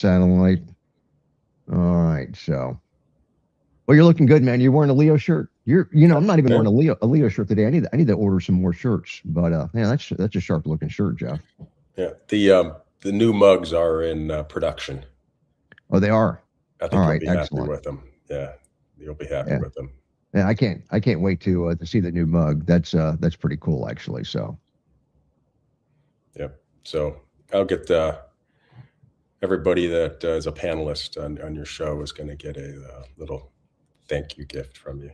Satellite. All right. So, well, you're looking good, man. You're wearing a Leo shirt. I'm not even Yeah, wearing a Leo shirt today. I need to order some more shirts. But yeah, that's a sharp looking shirt, Jeff. yeah. The new mugs are in production. Oh, they are. I All think you'll right. be happy Excellent. with them. Yeah, you'll be happy Yeah. with them. Yeah. I can't wait to see the new mug. That's pretty cool, actually. So, Yep. So I'll get everybody that is a panelist on your show is going to get a little thank you gift from you.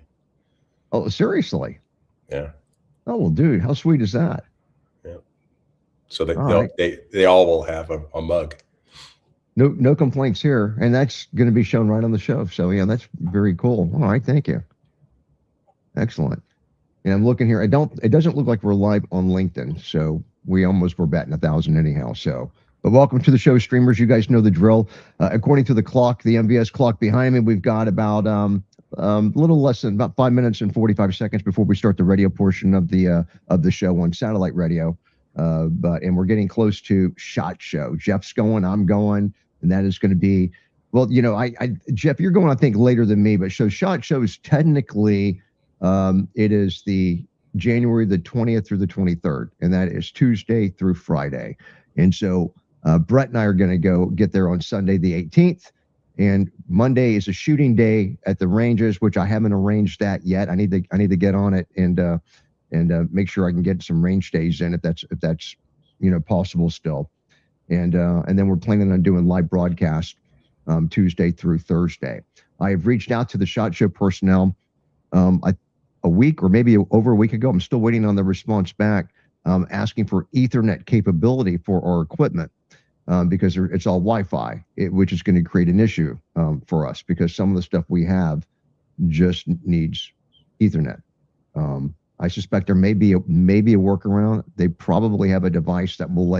oh, seriously? Yeah, Oh, well, dude, how sweet is that? yeah. So they All they'll, right. they all will have a mug. No complaints here, and that's going to be shown right on the show. So, yeah, that's very cool. All right. Thank you. Excellent. And I'm looking here. It doesn't look like we're live on LinkedIn. So we almost were batting 1,000 anyhow. So, but welcome to the show, streamers. You guys know the drill. According to the clock, the MVS clock behind me, we've got about a little less than about 5 minutes and 45 seconds before we start the radio portion of the show on satellite radio. And we're getting close to SHOT Show. Jeff's going, I'm going, and that is going to be well. Jeff, you're going, I think, later than me, but SHOT Show is technically it is the January the 20th through the 23rd, and that is Tuesday through Friday. And so Brett and I are going to go get there on Sunday the 18th. And Monday is a shooting day at the ranges, which I haven't arranged that yet. I need to get on it and make sure I can get some range days in if that's possible still. And then we're planning on doing live broadcast Tuesday through Thursday. I have reached out to the SHOT Show personnel a week or maybe over a week ago. I'm still waiting on the response back, asking for Ethernet capability for our equipment because it's all Wi-Fi, which is going to create an issue for us because some of the stuff we have just needs Ethernet. I suspect there may be a workaround. They probably have a device that will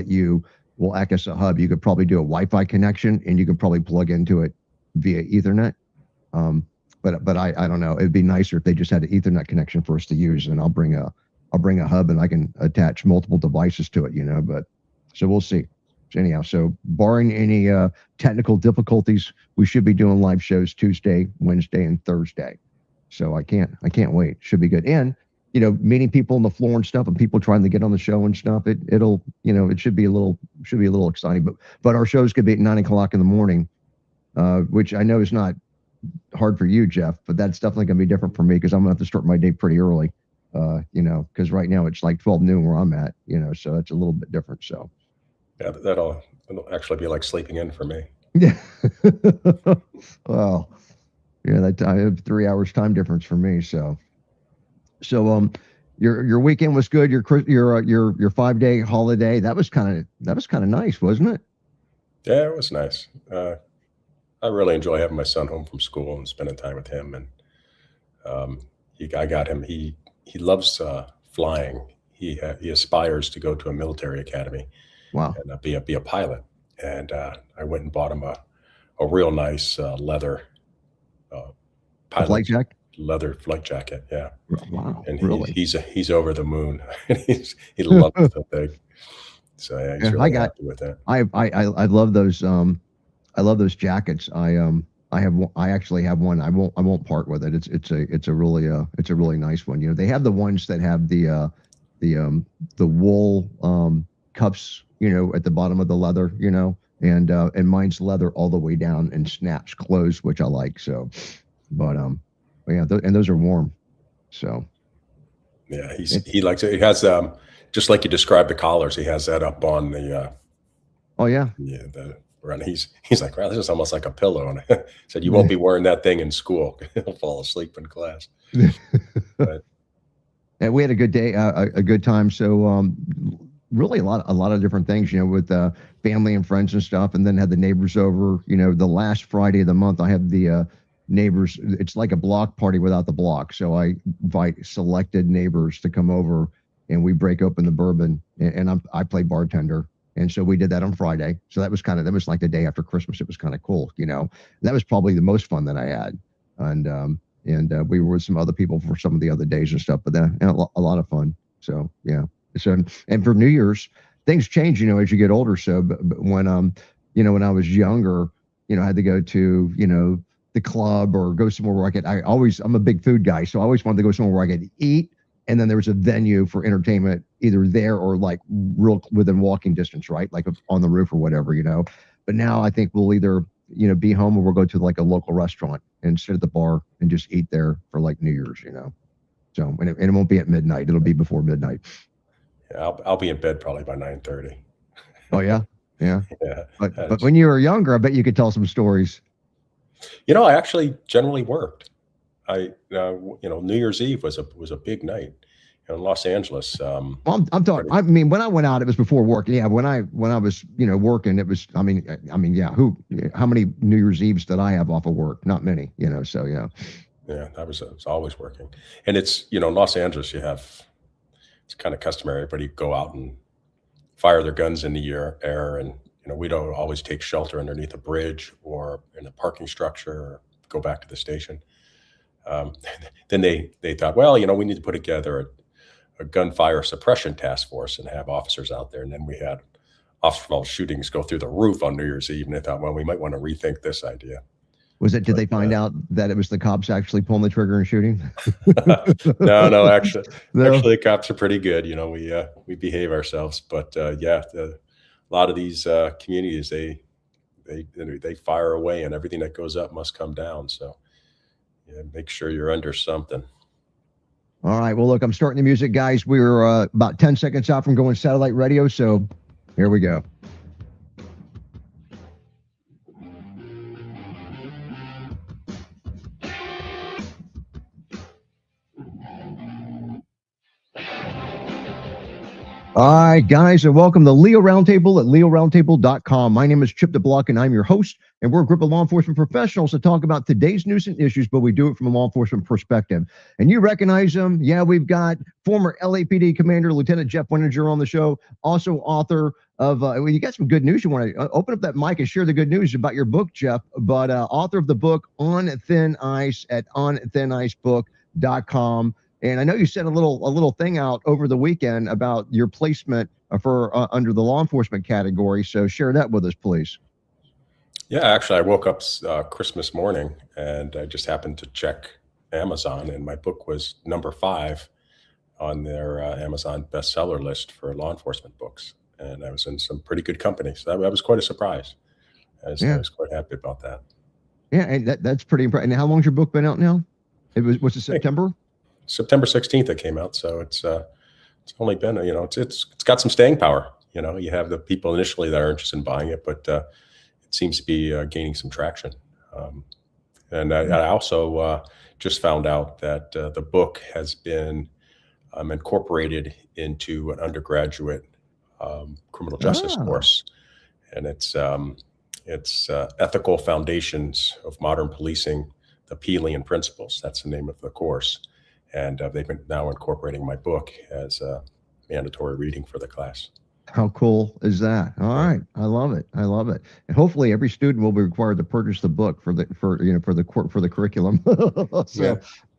act as a hub. You could probably do a Wi-Fi connection and you could probably plug into it via Ethernet. But I don't know. It'd be nicer if they just had an Ethernet connection for us to use, and I'll bring a hub and I can attach multiple devices to it. But so we'll see. Anyhow, so barring any technical difficulties, we should be doing live shows Tuesday, Wednesday, and Thursday. So I can't wait. Should be good. And meeting people on the floor and stuff, and people trying to get on the show and stuff. It should be a little exciting. But our shows could be at 9 o'clock in the morning, which I know is not hard for you, Jeff, but that's definitely going to be different for me because I'm going to have to start my day pretty early, because right now it's like 12 noon where I'm at, so that's a little bit different. So, Yeah, that'll actually be like sleeping in for me. yeah. Well, yeah, I have 3 hours time difference for me. So, your weekend was good. Your 5-day holiday that was kind of nice, wasn't it? Yeah, it was nice. I really enjoy having my son home from school and spending time with him. And I got him. He loves flying. He aspires to go to a military academy Wow. and be a pilot. And I went and bought him a real nice leather A flight pilot jack. leather flight jacket. Yeah, Wow. and Really? he's over the moon. He loves the thing. So yeah, he's Yeah, really happy with that. I love those I love those jackets. I actually have one. I won't part with it. It's a really nice one. They have the ones that have the wool cuffs, at the bottom of the leather, and mine's leather all the way down and snaps closed, which I like. So, but yeah, and those are warm. So, Yeah, it, he likes it. He has just like you described the collars. He has that up on the oh yeah. the around. He's like, wow, this is almost like a pillow. And I said, you won't be wearing that thing in school. He'll fall asleep in class. But And we had a good day, a good time. So really a lot of different things, with family and friends and stuff, and then had the neighbors over. The last Friday of the month, I have the neighbors. It's like a block party without the block. So I invite selected neighbors to come over, and we break open the bourbon, and I play bartender. And so we did that on Friday. So that was like the day after Christmas. It was kind of cool, That was probably the most fun that I had, and we were with some other people for some of the other days and stuff. But then a lot of fun. So yeah. So and for New Year's, things change, as you get older. So but when when I was younger, had to go to, the club or go somewhere where I'm a big food guy. So I always wanted to go somewhere where I could eat. And then there was a venue for entertainment either there or like real within walking distance, right? Like on the roof or whatever. But now I think we'll either, be home or we'll go to like a local restaurant and sit at the bar and just eat there for like New Year's. So, and it won't be at midnight. It'll be before midnight. Yeah, I'll be in bed probably by 9:30. Oh yeah. Yeah. Yeah. But when you were younger, I bet you could tell some stories. I actually generally worked. New Year's Eve was a big night in Los Angeles. Well, I'm talking. I mean, when I went out, it was before work. Yeah, when I was working, it was. I mean, yeah. How many New Year's Eves did I have off of work? Not many. So yeah. Yeah, I was always working, and it's in Los Angeles. It's kind of customary. Everybody go out and fire their guns in the air, and we don't always take shelter underneath a bridge or in a parking structure or go back to the station. Then they thought, well, we need to put together a gunfire suppression task force and have officers out there. And then we had off-ball shootings go through the roof on New Year's Eve. And they thought, well, we might want to rethink this idea. Did they find out that it was the cops actually pulling the trigger and shooting? No, actually, the cops are pretty good. We behave ourselves, but a lot of these communities, they fire away, and everything that goes up must come down. So make sure you're under something. All right. Well, look, I'm starting the music, guys. We're about 10 seconds out from going satellite radio. So here we go. All right, guys, and welcome to Leo Roundtable at leoroundtable.com. My name is Chip DeBlock, and I'm your host, and we're a group of law enforcement professionals to talk about today's news and issues, but we do it from a law enforcement perspective. And you recognize them. Yeah, we've got former LAPD Commander Lieutenant Jeff Winninger on the show, also author of, you got some good news. You want to open up that mic and share the good news about your book, Jeff, but author of the book On Thin Ice at onthinicebook.com. And I know you sent a little thing out over the weekend about your placement for under the law enforcement category. So share that with us, please. Yeah, actually, I woke up Christmas morning and I just happened to check Amazon, and my book was number 5 on their Amazon bestseller list for law enforcement books. And I was in some pretty good company. So that was quite a surprise. I was quite happy about that. Yeah, and that's pretty impressive. And how long's your book been out now? Was it September? September 16th it came out, so it's only been it's got some staying power. You have the people initially that are interested in buying it, but it seems to be gaining some traction. And I also just found out that the book has been incorporated into an undergraduate criminal justice course, and it's Ethical Foundations of Modern Policing: The Peelian Principles. That's the name of the course. And they've been now incorporating my book as a mandatory reading for the class. How cool is that? All right, I love it. And hopefully, every student will be required to purchase the book for the curriculum. So, yeah.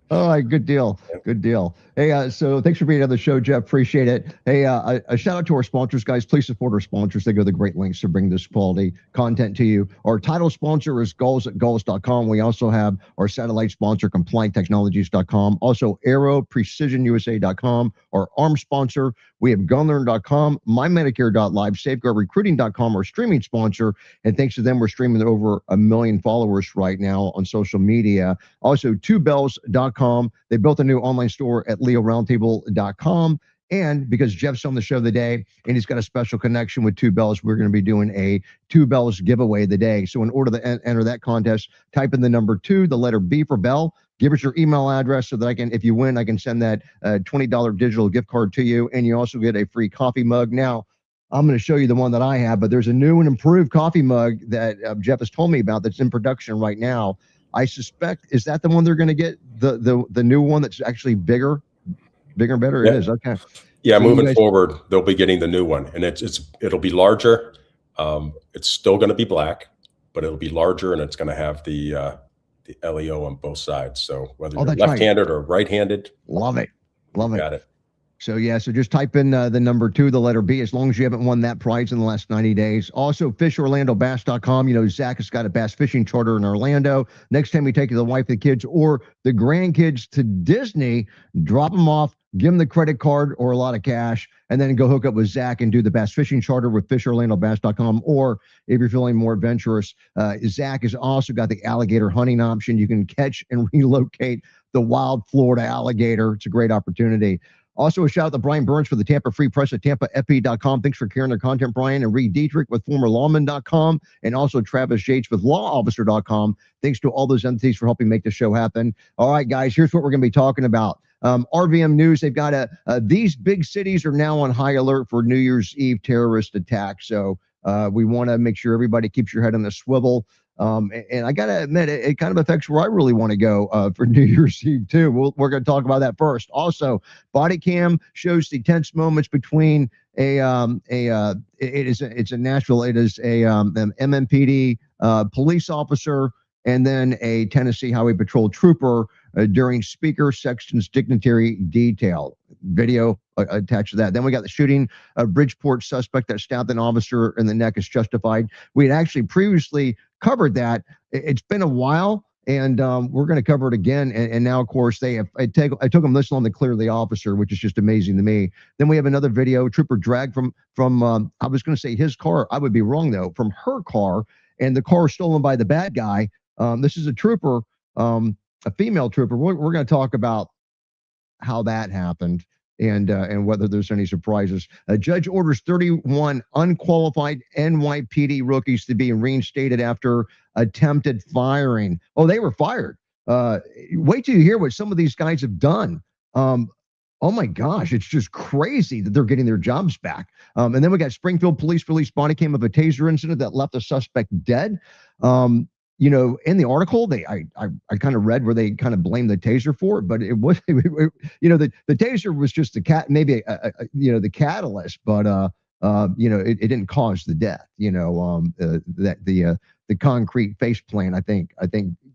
All right, good deal. Good deal. Hey, so thanks for being on the show, Jeff. Appreciate it. Hey, a shout out to our sponsors, guys. Please support our sponsors. They go to great lengths to bring this quality content to you. Our title sponsor is Gulls at Gulls.com. We also have our satellite sponsor, CompliantTechnologies.com. Also, AeroPrecisionUSA.com. Our arms sponsor, we have GunLearn.com, MyMedicare.live, SafeGuardRecruiting.com, our streaming sponsor. And thanks to them, we're streaming to over 1 million followers right now on social media. Also, TwoBells.com. They built a new online store at LeoRoundtable.com. And because Jeff's on the show today and he's got a special connection with Two Bells, we're going to be doing a Two Bells giveaway today. So in order to enter that contest, type in the number 2, the letter B for Bell. Give us your email address so that if you win, I can send that $20 digital gift card to you. And you also get a free coffee mug. Now, I'm going to show you the one that I have, but there's a new and improved coffee mug that Jeff has told me about that's in production right now. I suspect, is that the one they're going to get? The new one that's actually bigger and better? Yeah. It is. Okay. Yeah, so moving forward, they'll be getting the new one, and it'll be larger. It's still going to be black, but it'll be larger, and it's going to have the LEO on both sides. So whether you're left-handed or right-handed, love it. Got it. So yeah, so just type in the number 2, the letter B, as long as you haven't won that prize in the last 90 days. Also, fishorlandobass.com. You know, Zach has got a bass fishing charter in Orlando. Next time you take the wife, the kids, or the grandkids to Disney, drop them off, give them the credit card or a lot of cash, and then go hook up with Zach and do the bass fishing charter with fishorlandobass.com. Or if you're feeling more adventurous, Zach has also got the alligator hunting option. You can catch and relocate the wild Florida alligator. It's a great opportunity. Also, a shout out to Brian Burns for the Tampa Free Press at TampaFP.com. Thanks for carrying their content, Brian. And Reed Dietrich with formerlawman.com. And also Travis Yates with lawofficer.com. Thanks to all those entities for helping make the show happen. All right, guys, here's what we're going to be talking about. RVM News, they've got these big cities are now on high alert for New Year's Eve terrorist attacks. So we want to make sure everybody keeps your head on the swivel. And I got to admit, it kind of affects where I really want to go for New Year's Eve, too. We're going to talk about that first. Also, body cam shows the tense moments between it's in Nashville. It is an MMPD police officer and then a Tennessee Highway Patrol trooper during Speaker Sexton's dignitary detail. Video attached to that. Then we got the shooting of Bridgeport suspect that stabbed an officer in the neck is justified. We had actually previously covered that. It's been a while, and we're going to cover it again. And now, of course, I took them this long to clear the officer, which is just amazing to me. Then we have another video, trooper dragged from I was going to say his car. I would be wrong, though, from her car, and the car stolen by the bad guy. This is a trooper, a female trooper. We're going to talk about how that happened and whether there's any surprises. A judge orders 31 unqualified NYPD rookies to be reinstated after attempted firing. Oh, they were fired. Wait till you hear what some of these guys have done. Oh my gosh, it's just crazy that they're getting their jobs back. And then we got Springfield police released body cam of a taser incident that left a suspect dead. You know, in the article, I kind of read where they kind of blamed the taser for it, but it was, you know, the taser was just the the catalyst, but you know, it didn't cause the death. You know, that the concrete face plant, I think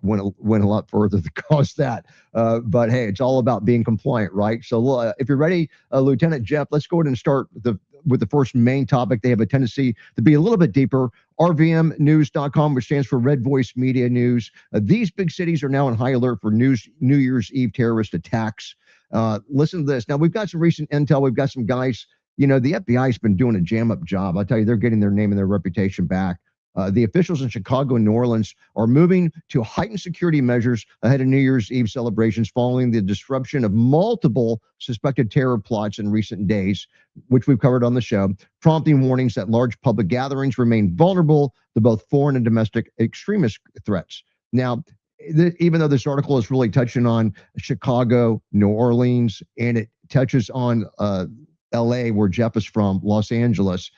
went a lot further to cause that. But hey, it's all about being compliant, right? So if you're ready, Lieutenant Jeff, let's go ahead and start with the first main topic. They have a tendency to be a little bit deeper. RVMnews.com, which stands for Red Voice Media News. These big cities are now on high alert for New Year's Eve terrorist attacks. Listen to this. Now, we've got some recent intel. We've got some guys, you know, the FBI has been doing a jam-up job. I tell you, they're getting their name and their reputation back. The officials in Chicago and New Orleans are moving to heightened security measures ahead of New Year's Eve celebrations following the disruption of multiple suspected terror plots in recent days, which we've covered on the show, prompting warnings that large public gatherings remain vulnerable to both foreign and domestic extremist threats. Now, even though this article is really touching on Chicago, New Orleans, and it touches on LA, where Jeff is from, Los Angeles,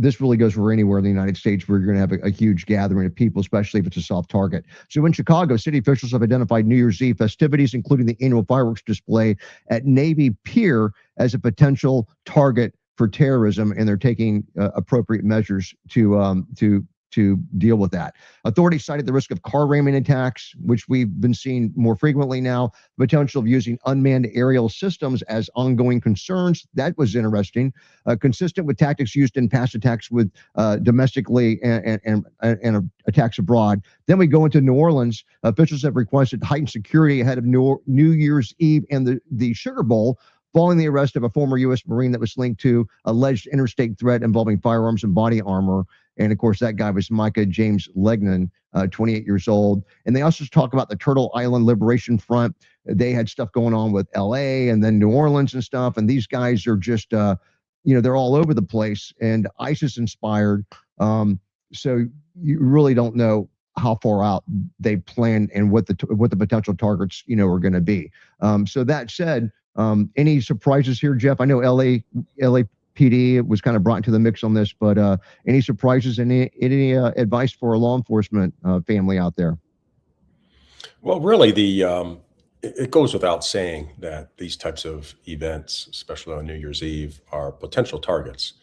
this really goes for anywhere in the United States where you're going to have a huge gathering of people, especially if it's a soft target. So in Chicago, city officials have identified New Year's Eve festivities, including the annual fireworks display at Navy Pier, as a potential target for terrorism, and they're taking appropriate measures to deal with that. Authorities cited the risk of car ramming attacks, which we've been seeing more frequently now, the potential of using unmanned aerial systems as ongoing concerns. That was interesting. Consistent with tactics used in past attacks with domestically and attacks abroad. Then we go into New Orleans. Officials have requested heightened security ahead of New Year's Eve and the Sugar Bowl, following the arrest of a former U.S. Marine that was linked to alleged interstate threat involving firearms and body armor. And of course, that guy was Micah James Legnan, 28 years old. And they also talk about the Turtle Island Liberation Front. They had stuff going on with LA and then New Orleans and stuff. And these guys are just, they're all over the place and ISIS inspired. So you really don't know how far out they plan and what the potential targets, are going to be. So that said, any surprises here, Jeff? I know LAPD was kind of brought into the mix on this, but any surprises, any advice for a law enforcement family out there? Well, really, it goes without saying that these types of events, especially on New Year's Eve, are potential targets,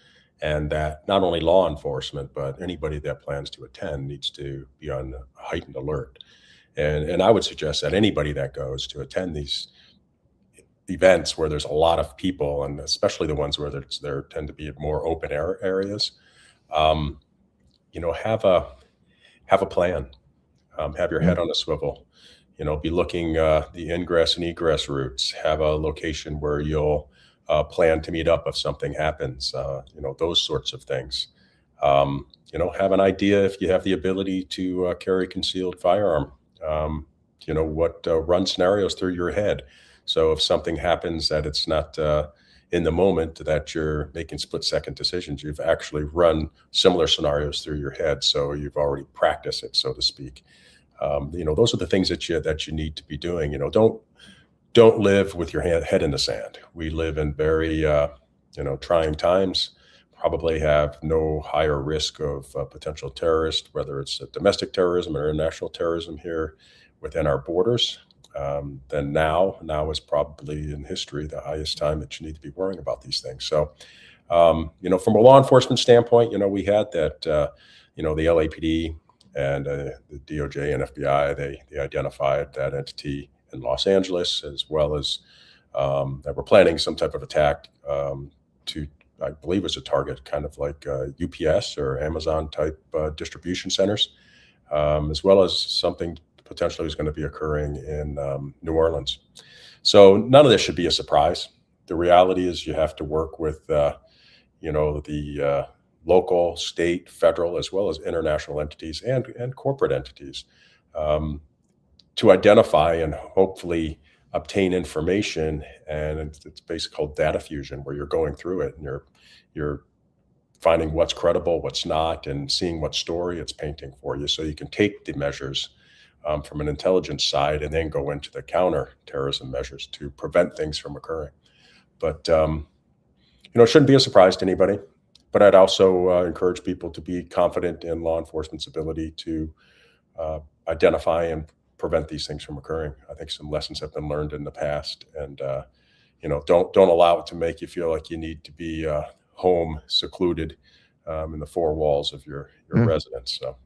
and that not only law enforcement, but anybody that plans to attend needs to be on heightened alert. And I would suggest that anybody that goes to attend these events where there's a lot of people, and especially the ones where there tend to be more open air areas, um, have a plan, have your Yeah. head on a swivel, be looking the ingress and egress routes, have a location where you'll plan to meet up if something happens, those sorts of things. Have an idea if you have the ability to carry concealed firearm. Um, what run scenarios through your head. So if something happens that it's not in the moment that you're making split-second decisions, you've actually run similar scenarios through your head, so you've already practiced it, so to speak. Those are the things that you need to be doing. Don't live with your head in the sand. We live in very trying times. Probably have no higher risk of potential terrorist, whether it's domestic terrorism or international terrorism here within our borders. Then now is probably in history the highest time that you need to be worrying about these things. So, from a law enforcement standpoint, we had that, the LAPD and the DOJ and FBI, they identified that entity in Los Angeles, as well as that were planning some type of attack to, I believe, was a target, kind of like UPS or Amazon type distribution centers, as well as something potentially is going to be occurring in New Orleans. So none of this should be a surprise. The reality is you have to work with, the local, state, federal, as well as international entities and corporate entities um, to identify and hopefully obtain information. And it's basically called data fusion, where you're going through it and you're finding what's credible, what's not, and seeing what story it's painting for you, so you can take the measures from an intelligence side and then go into the counterterrorism measures to prevent things from occurring. But it shouldn't be a surprise to anybody. But I'd also encourage people to be confident in law enforcement's ability to identify and prevent these things from occurring. I think some lessons have been learned in the past, and don't allow it to make you feel like you need to be home, secluded in the four walls of your Yeah. residence. So.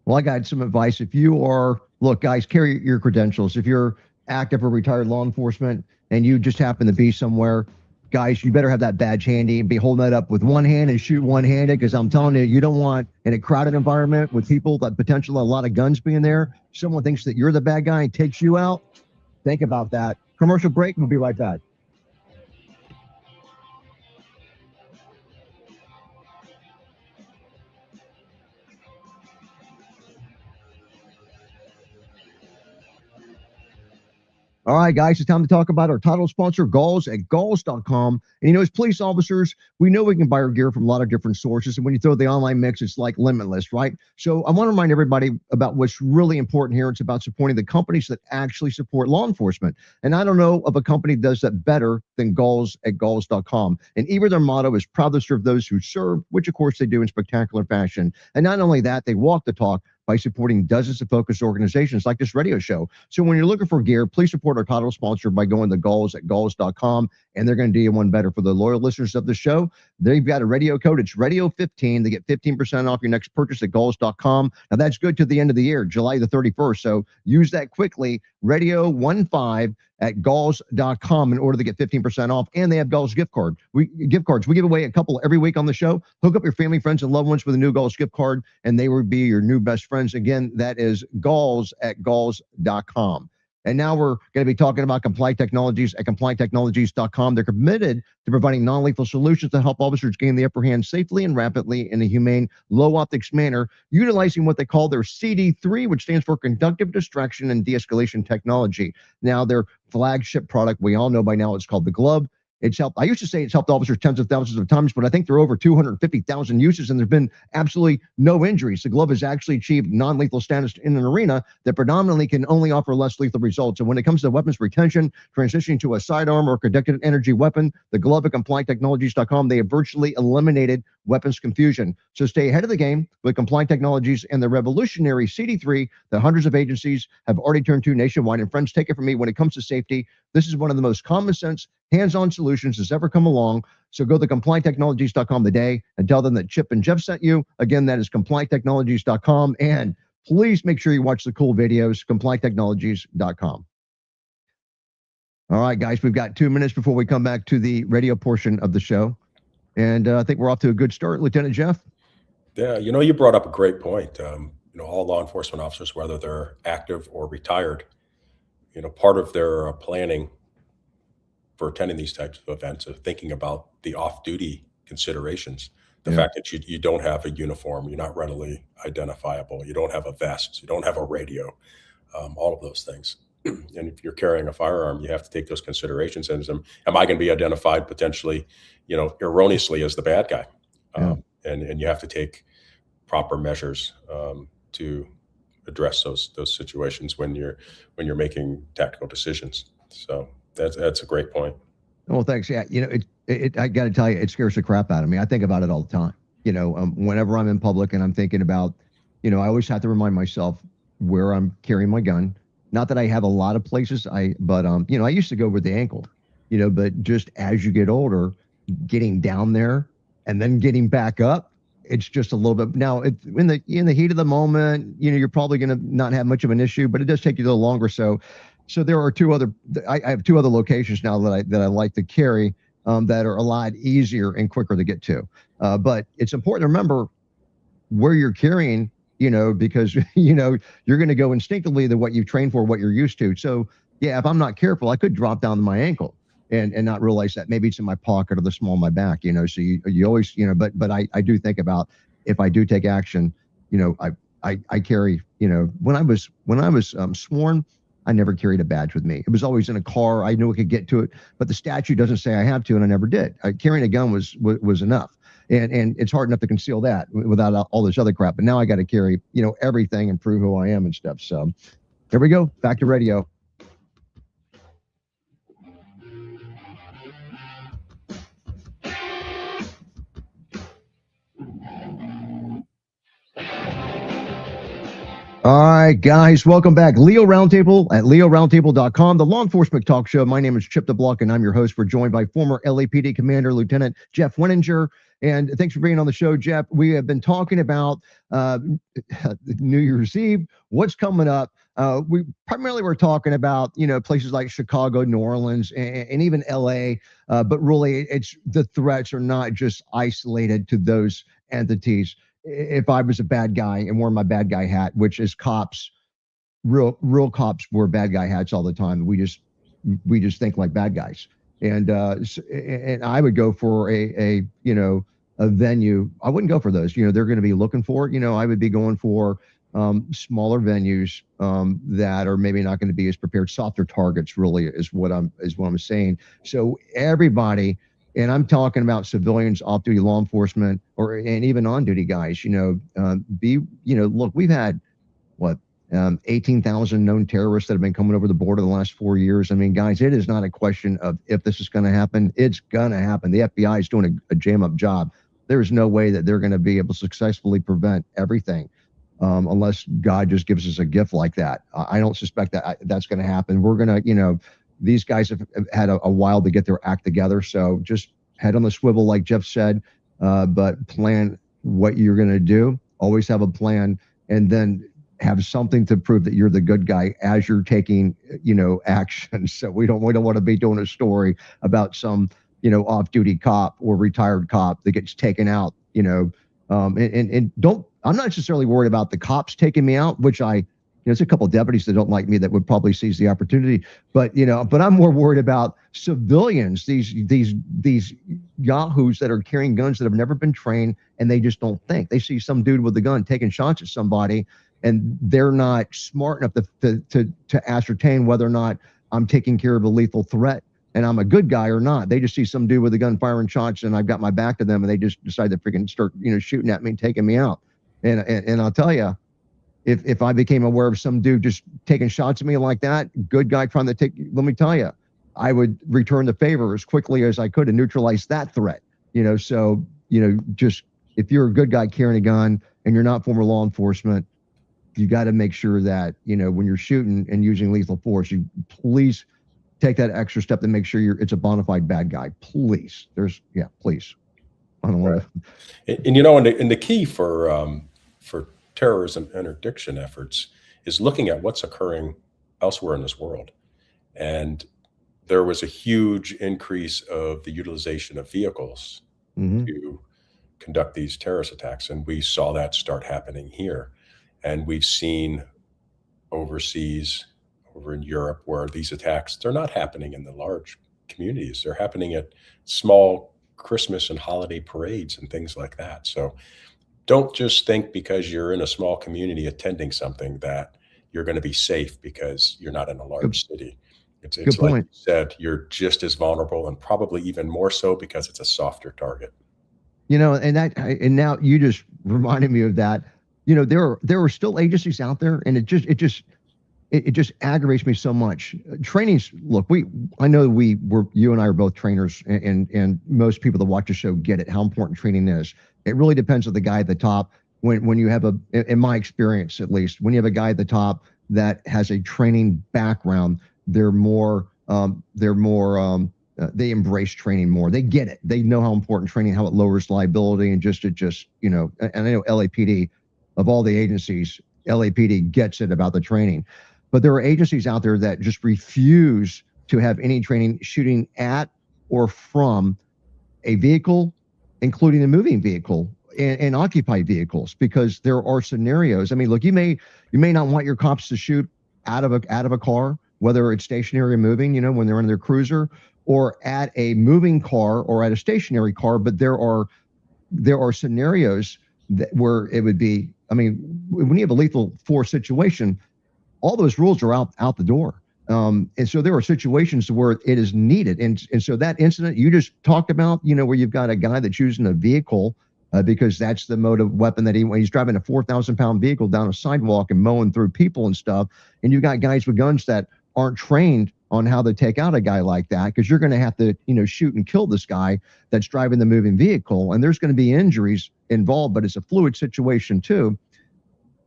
Well, I got some advice. If you are, look, guys, carry your credentials. If you're active or retired law enforcement and you just happen to be somewhere, guys, you better have that badge handy and be holding that up with one hand and shoot one-handed, because I'm telling you, you don't want, in a crowded environment with people that potentially a lot of guns being there, someone thinks that you're the bad guy and takes you out. Think about that. Commercial break. We'll be right back. All right, guys, it's time to talk about our title sponsor, Galls at Galls.com. And as police officers, we know we can buy our gear from a lot of different sources. And when you throw the online mix, it's like limitless, right? So I want to remind everybody about what's really important here. It's about supporting the companies that actually support law enforcement. And I don't know of a company that does that better than Galls at Galls.com. And even their motto is proud to serve those who serve, which of course they do in spectacular fashion. And not only that, they walk the talk by supporting dozens of focused organizations like this radio show. So when you're looking for gear, please support our title sponsor by going to Galls at Galls.com, and they're going to do you one better. For the loyal listeners of the show, they've got a radio code. It's radio15. They get 15% off your next purchase at Galls.com. Now that's good to the end of the year, July the 31st. So use that quickly, radio15 at Galls.com, in order to get 15% off. And they have Galls gift cards. We give away a couple every week on the show. Hook up your family, friends, and loved ones with a new Galls gift card, and they will be your new best friends. Again, that is Galls at Galls.com. And now we're going to be talking about Compliant Technologies at CompliantTechnologies.com. They're committed to providing non-lethal solutions to help officers gain the upper hand safely and rapidly in a humane, low-optics manner, utilizing what they call their CD3, which stands for Conductive Distraction and De-escalation Technology. Now, their flagship product, we all know by now, it's called the Glove. I used to say it's helped officers tens of thousands of times, but I think there are over 250,000 uses, and there's been absolutely no injuries. The Glove has actually achieved non-lethal status in an arena that predominantly can only offer less lethal results. And when it comes to weapons retention, transitioning to a sidearm or conducted energy weapon, the Glove at CompliantTechnologies.com, they have virtually eliminated weapons confusion. So stay ahead of the game with Compliant Technologies and the revolutionary CD3 that hundreds of agencies have already turned to nationwide. And friends, take it from me, when it comes to safety, this is one of the most common sense, hands-on solutions that's ever come along. So go to CompliantTechnologies.com today and tell them that Chip and Jeff sent you. Again, that is CompliantTechnologies.com. And please make sure you watch the cool videos, CompliantTechnologies.com. All right, guys, we've got 2 minutes before we come back to the radio portion of the show. And I think we're off to a good start, Lieutenant Jeff. Yeah, you brought up a great point. All law enforcement officers, whether they're active or retired, part of their planning for attending these types of events are thinking about the off-duty considerations. The fact that you don't have a uniform, you're not readily identifiable, you don't have a vest, you don't have a radio, all of those things. And if you're carrying a firearm, you have to take those considerations. And am I going to be identified potentially, erroneously as the bad guy? And you have to take proper measures to address those situations when you're making tactical decisions. So that's a great point. Well, thanks. Yeah, I got to tell you, it scares the crap out of me. I think about it all the time. Whenever I'm in public and I'm thinking about, I always have to remind myself where I'm carrying my gun. Not that I have a lot of places, but I used to go over the ankle, but just as you get older, getting down there and then getting back up, it's just a little bit. Now, in the heat of the moment, you're probably going to not have much of an issue, but it does take you a little longer. So there are I have 2 other locations now that I like to carry that are a lot easier and quicker to get to. But it's important to remember where you're carrying, because, you're going to go instinctively to what you've trained for, what you're used to. So, yeah, if I'm not careful, I could drop down to my ankle and not realize that maybe it's in my pocket or the small of my back, so you always, but I do think about if I do take action, I carry, when I was sworn, I never carried a badge with me. It was always in a car. I knew I could get to it, but the statute doesn't say I have to, and I never did. Carrying a gun was enough. And it's hard enough to conceal that without all this other crap. But now I got to carry, everything and prove who I am and stuff. So here we go. Back to radio. All right, guys, welcome back. Leo Roundtable at leoroundtable.com, the law enforcement talk show. My name is Chip DeBlock, and I'm your host. We're joined by former LAPD Commander Lieutenant Jeff Wenninger. And thanks for being on the show, Jeff. We have been talking about New Year's Eve, what's coming up. We primarily were talking about, places like Chicago, New Orleans, and even LA. But really, it's the threats are not just isolated to those entities. If I was a bad guy and wore my bad guy hat, which is cops, real cops wear bad guy hats all the time. We just think like bad guys. And I would go for a venue. I wouldn't go for those. They're going to be looking for it. I would be going for smaller venues that are maybe not going to be as prepared, softer targets. Really is what I'm saying. So everybody. And I'm talking about civilians, off-duty law enforcement, and even on-duty guys. Look, we've had 18,000 known terrorists that have been coming over the border the last 4 years. I mean, guys, it is not a question of if this is going to happen. It's going to happen. The FBI is doing a jam-up job. There is no way that they're going to be able to successfully prevent everything unless God just gives us a gift like that. I don't suspect that that's going to happen. We're going to, these guys have had a while to get their act together. So just head on the swivel, like Jeff said, but plan what you're going to do. Always have a plan, and then have something to prove that you're the good guy as you're taking, action. So we don't want to be doing a story about some, off-duty cop or retired cop that gets taken out, and don't. I'm not necessarily worried about the cops taking me out, which there's a couple of deputies that don't like me that would probably seize the opportunity, but I'm more worried about civilians, these yahoos that are carrying guns that have never been trained, and they just don't think. They see some dude with a gun taking shots at somebody, and they're not smart enough to ascertain whether or not I'm taking care of a lethal threat and I'm a good guy or not. They just see some dude with a gun firing shots, and I've got my back to them, and they just decide to freaking start shooting at me and taking me out. And I'll tell you, if I became aware of some dude just taking shots at me like that, good guy trying to let me tell you, I would return the favor as quickly as I could and neutralize that threat. So, just if you're a good guy carrying a gun and you're not former law enforcement, you got to make sure that, when you're shooting and using lethal force, you please take that extra step to make sure it's a bona fide bad guy. Please. Please. I don't want to. And the key for terrorism interdiction efforts is looking at what's occurring elsewhere in this world. And there was a huge increase of the utilization of vehicles Hmm. to conduct these terrorist attacks. And we saw that start happening here. And we've seen overseas, over in Europe, where these attacks, they're not happening in the large communities. They're happening at small Christmas and holiday parades and things like that. So don't just think because you're in a small community attending something that you're going to be safe because you're not in a Good, large city. It's good like you point. said, you're just as vulnerable and probably even more so because it's a softer target. And now you just reminded me of that. There are still agencies out there, and it just aggravates me so much. Trainings, look, I know you and I are both trainers, and most people that watch the show get it, how important training is. It really depends on the guy at the top. When you have in my experience at least, when you have a guy at the top that has a training background, they embrace training more. They get it. They know how important training, how it lowers liability, and and I know LAPD, of all the agencies, LAPD gets it about the training. But there are agencies out there that just refuse to have any training shooting at or from a vehicle, including a moving vehicle and occupied vehicles, because there are scenarios. I mean, look, you may not want your cops to shoot out of a car, whether it's stationary or moving, when they're in their cruiser, or at a moving car or at a stationary car. But there are scenarios where it would be. I mean, when you have a lethal force situation, all those rules are out the door. And so there are situations where it is needed. And so that incident you just talked about, where you've got a guy that's using a vehicle because that's the mode of weapon that he's driving a 4,000-pound vehicle down a sidewalk and mowing through people and stuff. And you've got guys with guns that aren't trained on how to take out a guy like that, because you're going to have to, shoot and kill this guy that's driving the moving vehicle. And there's going to be injuries involved, but it's a fluid situation too.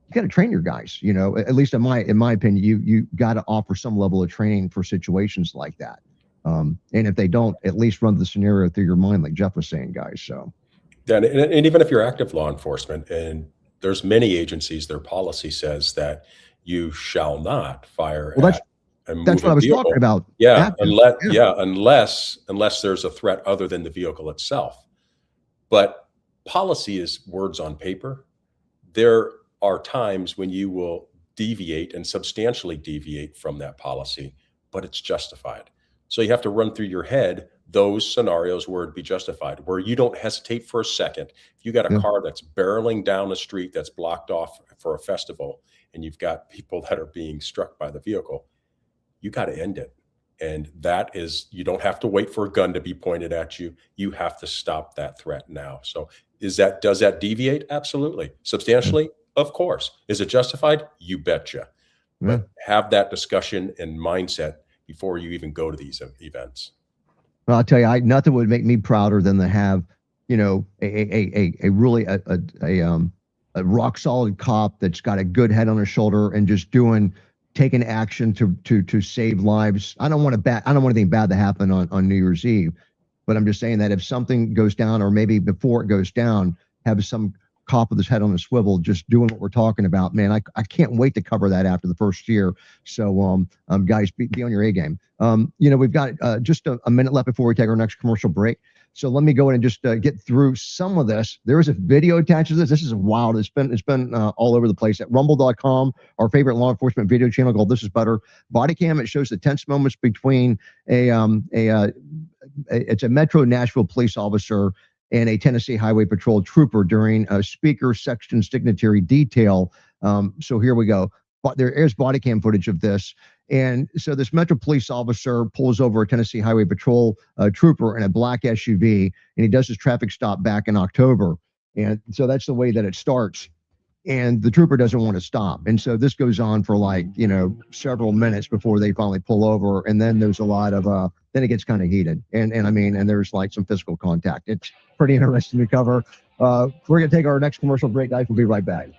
You got to train your guys, at least in my opinion. You got to offer some level of training for situations like that. And if they don't, at least run the scenario through your mind, like Jeff was saying, guys. So And even if you're active law enforcement, and there's many agencies, their policy says that you shall not fire well, at a that's what I moving was talking vehicle. about. Yeah, Active. Yeah. unless there's a threat other than the vehicle itself. But policy is words on paper. There are times when you will deviate and substantially deviate from that policy, but it's justified. So you have to run through your head those scenarios where it'd be justified, where you don't hesitate for a second. If you got a Yeah. car that's barreling down a street that's blocked off for a festival, and you've got people that are being struck by the vehicle, you got to end it. And that is, you don't have to wait for a gun to be pointed at you. You have to stop that threat now. So does that deviate? Absolutely. Substantially? Of course. Is it justified? You betcha. Yeah. But have that discussion and mindset before you even go to these events. Well, I'll tell you, nothing would make me prouder than to have, a really a rock solid cop that's got a good head on his shoulder and just taking action to save lives. I don't want anything bad to happen on New Year's Eve, but I'm just saying that if something goes down, or maybe before it goes down, have some cop with his head on a swivel just doing what we're talking about. Man, I can't wait to cover that after the first year. So guys, be on your A game. We've got just a minute left before we take our next commercial break. So let me go in and just get through some of this. There is a video attached to this. This is wild. It's been all over the place at rumble.com, our favorite law enforcement video channel called This Is Better. Body cam, it shows the tense moments between it's a Metro Nashville police officer and a Tennessee Highway Patrol trooper during a speaker section's dignitary detail. So here we go. But there is body cam footage of this. And so this Metro police officer pulls over a Tennessee Highway Patrol trooper in a black SUV, and he does his traffic stop back in October. And so that's the way that it starts. And the trooper doesn't want to stop. And so this goes on for several minutes before they finally pull over. And then there's a lot of, then it gets kind of heated. And there's some physical contact. It's pretty interesting to cover. We're going to take our next commercial break, guys. We'll be right back.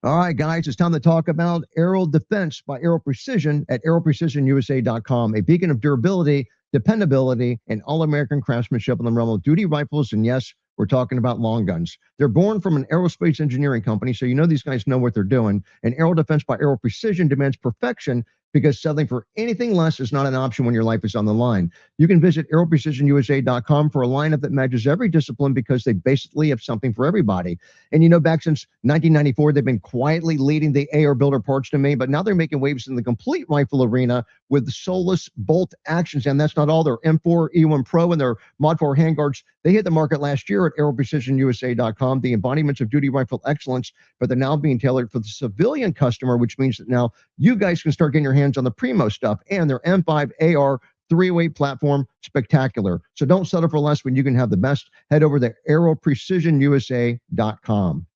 All right, guys, it's time to talk about Aero Defense by Aero Precision at aeroprecisionusa.com, a beacon of durability dependability, and all-American craftsmanship in the realm of duty rifles. And yes, we're talking about long guns. They're born from an aerospace engineering company, so you know these guys know what they're doing. And Aero Defense by Aero Precision demands perfection because settling for anything less is not an option when your life is on the line. You can visit aeroprecisionusa.com for a lineup that matches every discipline because they basically have something for everybody. And you know, back since 1994, they've been quietly leading the AR builder parts domain, but now they're making waves in the complete rifle arena with the soulless bolt actions. And that's not all. Their M4 E1 Pro and their Mod 4 handguards, they hit the market last year at aeroprecisionusa.com, the embodiments of duty rifle excellence, but they're now being tailored for the civilian customer, which means that now you guys can start getting your hands on the primo stuff. And their M5 AR 308 platform, spectacular. So don't settle for less when you can have the best. Head over to aeroprecisionusa.com.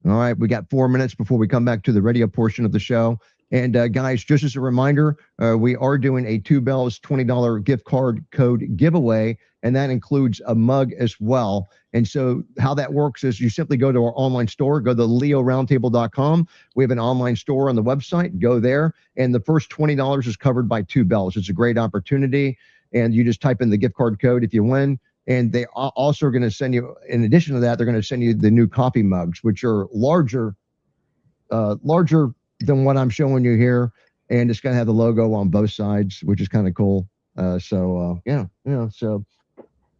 All right, we got 4 minutes before we come back to the radio portion of the show. And guys, just as a reminder, we are doing a Two Bells $20 gift card code giveaway, and that includes a mug as well. And so how that works is you simply go to our online store, go to leoroundtable.com. We have an online store on the website. Go there, and the first $20 is covered by Two Bells. It's a great opportunity, and you just type in the gift card code if you win. And they also are going to send you, in addition to that, they're going to send you the new coffee mugs, which are larger than what I'm showing you here. And it's going to have the logo on both sides, which is kind of cool. So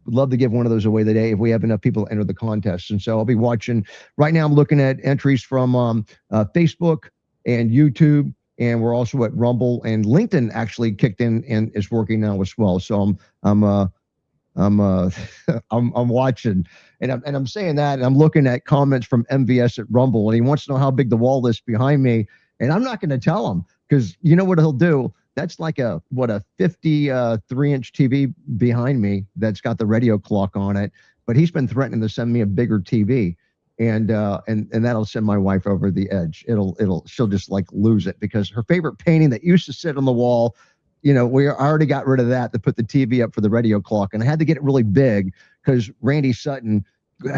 would love to give one of those away today if we have enough people to enter the contest. And so I'll be watching. Right now I'm looking at entries from Facebook and YouTube, and we're also at Rumble, and LinkedIn actually kicked in and is working now as well. So I'm watching, and I'm saying that, and I'm looking at comments from MVS at Rumble, and he wants to know how big the wall is behind me, and I'm not going to tell him, because you know what he'll do? That's like a 53-inch TV behind me that's got the radio clock on it, but he's been threatening to send me a bigger TV, and that'll send my wife over the edge. She'll just like lose it, because her favorite painting that used to sit on the wall, you know, we already got rid of that to put the TV up for the radio clock. And I had to get it really big because Randy Sutton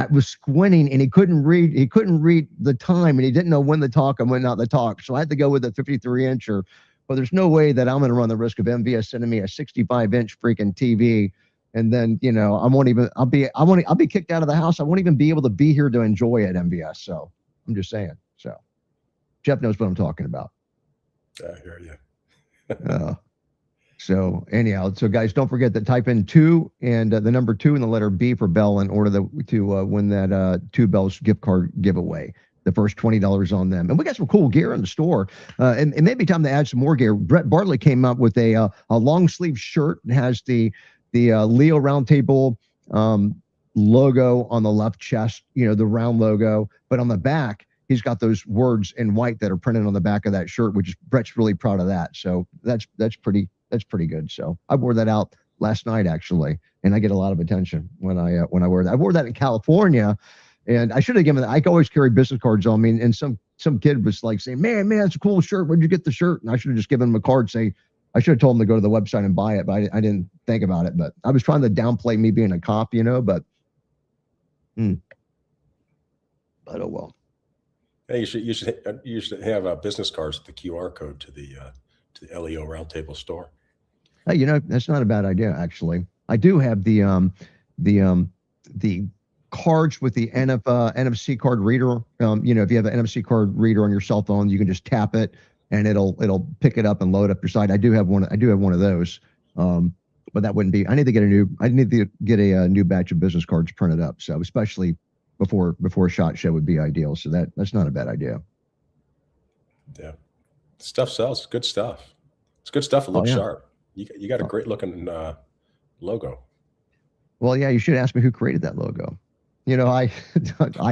was squinting and he couldn't read the time, and he didn't know when to talk and when not to talk. So I had to go with a 53-incher. But there's no way that I'm going to run the risk of MVS sending me a 65-inch freaking TV. And then, you know, I'll be kicked out of the house. I won't even be able to be here to enjoy it, MVS. So I'm just saying. So Jeff knows what I'm talking about. I hear you. So anyhow, so guys, don't forget to type in 2 and the number 2 and the letter B for Bell in order to win that Two Bells gift card giveaway. The first $20 on them. And we got some cool gear in the store. And it may be time to add some more gear. Brett Bartlett came up with a long sleeve shirt. It has the Leo Roundtable logo on the left chest, you know, the round logo. But on the back, he's got those words in white that are printed on the back of that shirt, which is, Brett's really proud of that. So that's pretty good. So I wore that out last night, actually, and I get a lot of attention when I wear that. I wore that in California, and I should have given that. I always carry business cards on me, and some kid was like saying, man, that's a cool shirt. Where'd you get the shirt? And I should have just given him a card, say, I should have told him to go to the website and buy it, but I didn't think about it. But I was trying to downplay me being a cop, you know, but oh well. Hey, you should have business cards with the QR code to the LEO Roundtable store. Hey, you know, that's not a bad idea, actually. I do have the cards with the NFC card reader. You know, if you have an NFC card reader on your cell phone, you can just tap it and it'll pick it up and load up your site. I do have one of those. But that wouldn't be. I need to get a new batch of business cards printed up. So especially before SHOT Show would be ideal. So that's not a bad idea. Yeah, stuff sells. Good stuff. It's good stuff. It looks sharp. You got a great looking logo. Well, yeah, you should ask me who created that logo. You know, I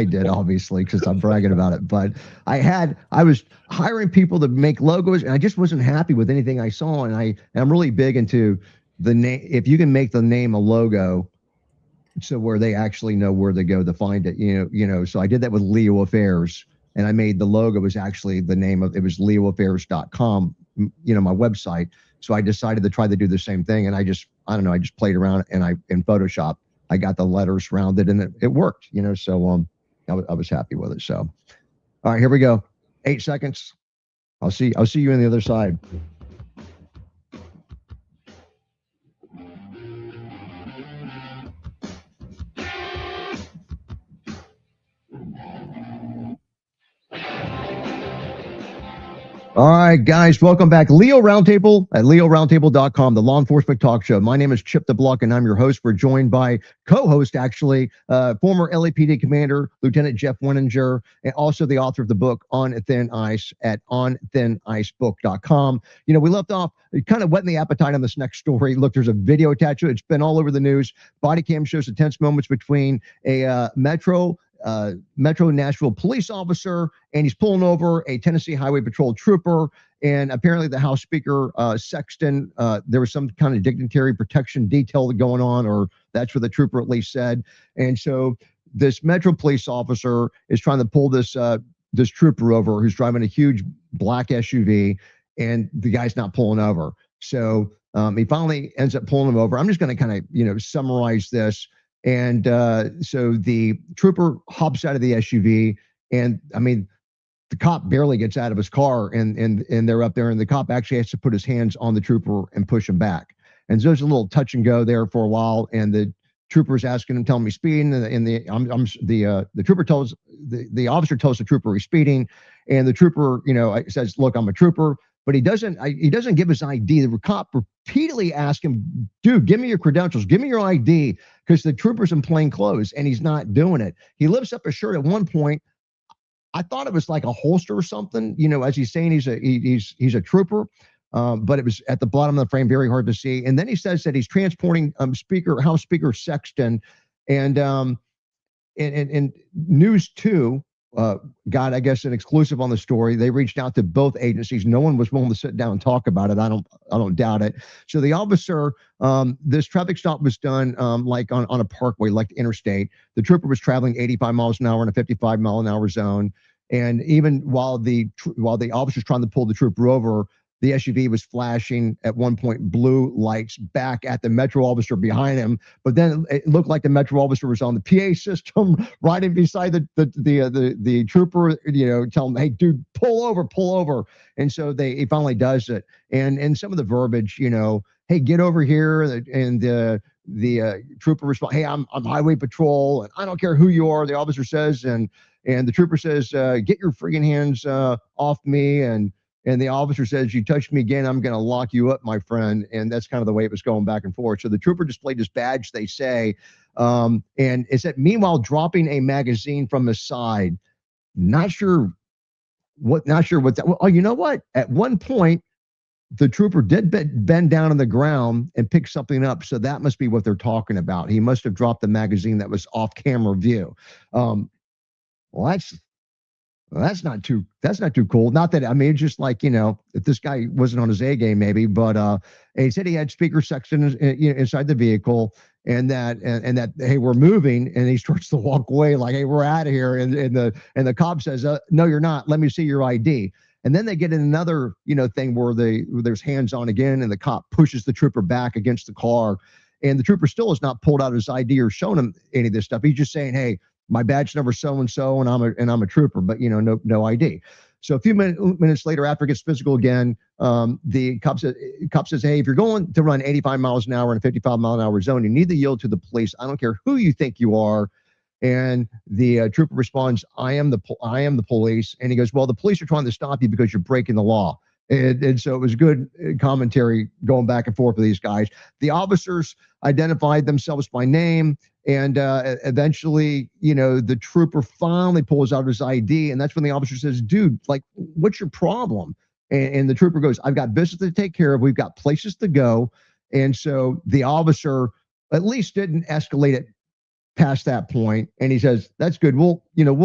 did, obviously, because I'm bragging about it. But I was hiring people to make logos, and I just wasn't happy with anything I saw. And I'm really big into the name. If you can make the name a logo, so where they actually know where to go to find it. You know. So I did that with Leo Affairs, and I made the logo was actually the name of it was leoaffairs.com. You know, my website. So I decided to try to do the same thing, and I just played around, and in Photoshop I got the letters rounded, and it worked, you know. So I was happy with it. So all right, here we go. 8 seconds. I'll see you on the other side. All right, guys, welcome back. Leo Roundtable at leoroundtable.com, the law enforcement talk show. My name is Chip DeBluck, and I'm your host. We're joined by co-host, actually, former LAPD commander, Lieutenant Jeff Winninger, and also the author of the book On Thin Ice at onthinicebook.com. You know, we left off kind of whetting the appetite on this next story. Look, there's a video attached to it. It's been all over the news. Body cam shows the tense moments between a Metro Nashville police officer, and he's pulling over a Tennessee Highway Patrol trooper. And apparently, the House Speaker Sexton, there was some kind of dignitary protection detail going on, or that's what the trooper at least said. And so, this Metro police officer is trying to pull this trooper over, who's driving a huge black SUV, and the guy's not pulling over. So he finally ends up pulling him over. I'm just going to kind of summarize this. And so the trooper hops out of the SUV, and I mean, the cop barely gets out of his car, and they're up there, and the cop actually has to put his hands on the trooper and push him back. And so there's a little touch and go there for a while, and the trooper's asking him, telling me speeding, and the trooper tells the officer tells the trooper he's speeding, and the trooper says, "Look, I'm a trooper." But he doesn't give his ID. The cop repeatedly asks him, "Dude, give me your credentials, give me your ID," because the trooper's in plain clothes, and he's not doing it. He lifts up his shirt at one point. I thought it was like a holster or something, as he's saying he's a trooper, but it was at the bottom of the frame, very hard to see. And then he says that he's transporting House Speaker Sexton, and News 2 got, I guess, an exclusive on the story. They reached out to both agencies. No one was willing to sit down and talk about it. I don't doubt it. So the officer, this traffic stop was done like on a parkway, like the interstate. The trooper was traveling 85 miles an hour in a 55 mile an hour zone. And even while the officer's trying to pull the trooper over, the SUV was flashing at one point blue lights back at the Metro officer behind him. But then it looked like the Metro officer was on the PA system riding beside the trooper, tell him, "Hey, dude, pull over." And so he finally does it. And some of the verbiage, "Hey, get over here," and the trooper responds, "Hey, I'm highway patrol, and I don't care who you are," the officer says, and the trooper says, "Get your freaking hands off me," and the officer says, "You touch me again, I'm going to lock you up, my friend." And that's kind of the way it was going back and forth. So the trooper displayed his badge, they say, and it said, "Meanwhile, dropping a magazine from his side." Not sure what that. Well, oh, you know what? At one point, the trooper did bend down on the ground and pick something up. So that must be what they're talking about. He must have dropped the magazine that was off camera view. Well, that's not too cool. Not that, I mean, it's just like, if this guy wasn't on his A game, maybe, but he said he had Speaker Sexton inside the vehicle, and that hey, we're moving, and he starts to walk away like, "Hey, we're out of here," and the cop says, "No, you're not. Let me see your ID." And then they get in another thing where there's hands on again, and the cop pushes the trooper back against the car, and the trooper still has not pulled out his ID or shown him any of this stuff. He's just saying, "Hey, my badge number so and so, and I'm a trooper," but no ID. So a few minutes later, after it gets physical again, the cop says, "Hey, if you're going to run 85 miles an hour in a 55 mile an hour zone, you need to yield to the police. I don't care who you think you are." And the trooper responds, I am the police." And he goes, "Well, the police are trying to stop you because you're breaking the law." And so it was good commentary going back and forth with these guys. The officers identified themselves by name, and eventually, the trooper finally pulls out his ID, and that's when the officer says, "Dude, like, what's your problem?" And the trooper goes, "I've got business to take care of. We've got places to go." And so the officer at least didn't escalate it past that point, and he says, "That's good. We'll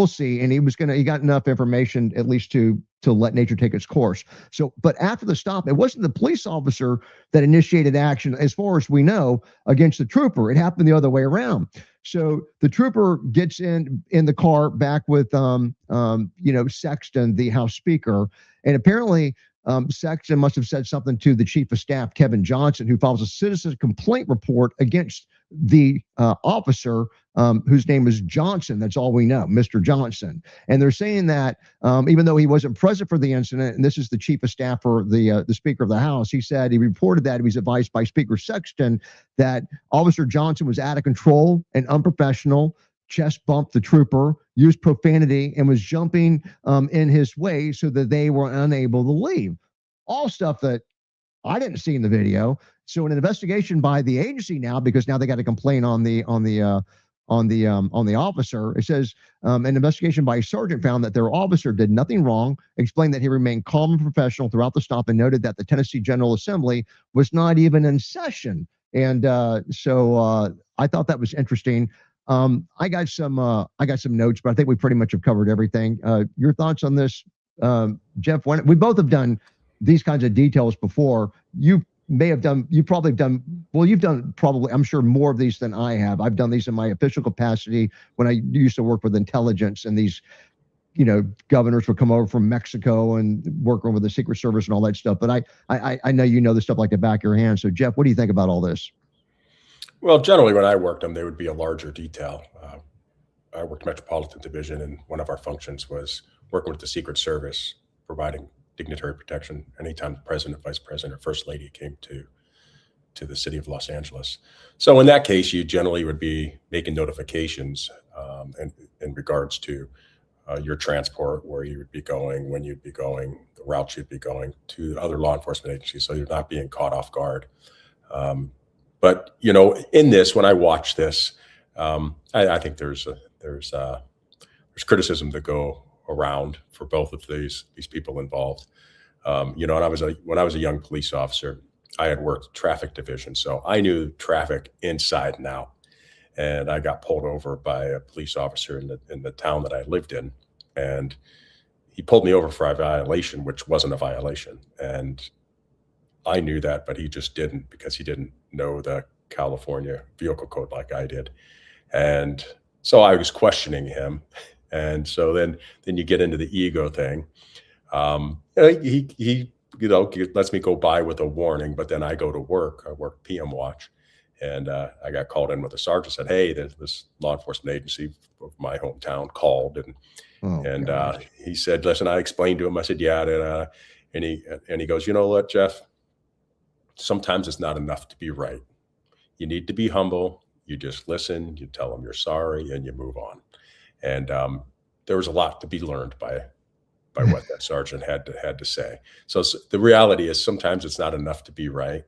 see." And he got enough information at least to let nature take its course. So, but after the stop, it wasn't the police officer that initiated action, as far as we know, against the trooper. It happened the other way around. So the trooper gets in the car back with Sexton, the House Speaker, and apparently Sexton must have said something to the Chief of Staff, Kevin Johnson, who files a citizen complaint report against the officer, whose name is Johnson. That's all we know, Mr. Johnson. And they're saying that even though he wasn't present for the incident, and this is the Chief of Staff for the Speaker of the House, he reported that he was advised by Speaker Sexton that Officer Johnson was out of control and unprofessional, chest bumped the trooper, used profanity, and was jumping in his way so that they were unable to leave. All stuff that I didn't see in the video. So an investigation by the agency now, because now they got to complain on the officer. It says an investigation by a sergeant found that their officer did nothing wrong, explained that he remained calm and professional throughout the stop, and noted that the Tennessee General Assembly was not even in session. And so I thought that was interesting. I got some notes, but I think we pretty much have covered everything. Your thoughts on this, Jeff? When we both have done these kinds of details before, you probably have done, well, you've done probably, I'm sure, more of these than I have. I've done these in my official capacity when I used to work with intelligence, and these, governors would come over from Mexico and working with the Secret Service and all that stuff. But I know the stuff like the back of your hand. So Jeff, what do you think about all this? Well, generally when I worked them, they would be a larger detail. I worked Metropolitan Division, and one of our functions was working with the Secret Service, providing dignitary protection anytime the president, vice president, or first lady came to the city of Los Angeles. So in that case, you generally would be making notifications in regards to your transport, where you would be going, when you'd be going, the route you'd be going, to other law enforcement agencies, so you're not being caught off guard. But in this, when I watch this, I think there's criticism to go around for both of these people involved. And when I was a young police officer, I had worked traffic division, so I knew traffic inside and out. And I got pulled over by a police officer in the town that I lived in, and he pulled me over for a violation, which wasn't a violation. And I knew that, but he just didn't, because he didn't know the California vehicle code like I did. And so I was questioning him. And so then you get into the ego thing. He lets me go by with a warning, but then I go to work. I work PM watch, and I got called in with a sergeant. Said, "Hey, there's this law enforcement agency of my hometown called," and he said, "Listen." I explained to him. I said, "Yeah," and he goes, "You know what, Jeff? Sometimes it's not enough to be right. You need to be humble. You just listen. You tell them you're sorry, and you move on." And there was a lot to be learned by what that sergeant had to say. So the reality is, sometimes it's not enough to be right.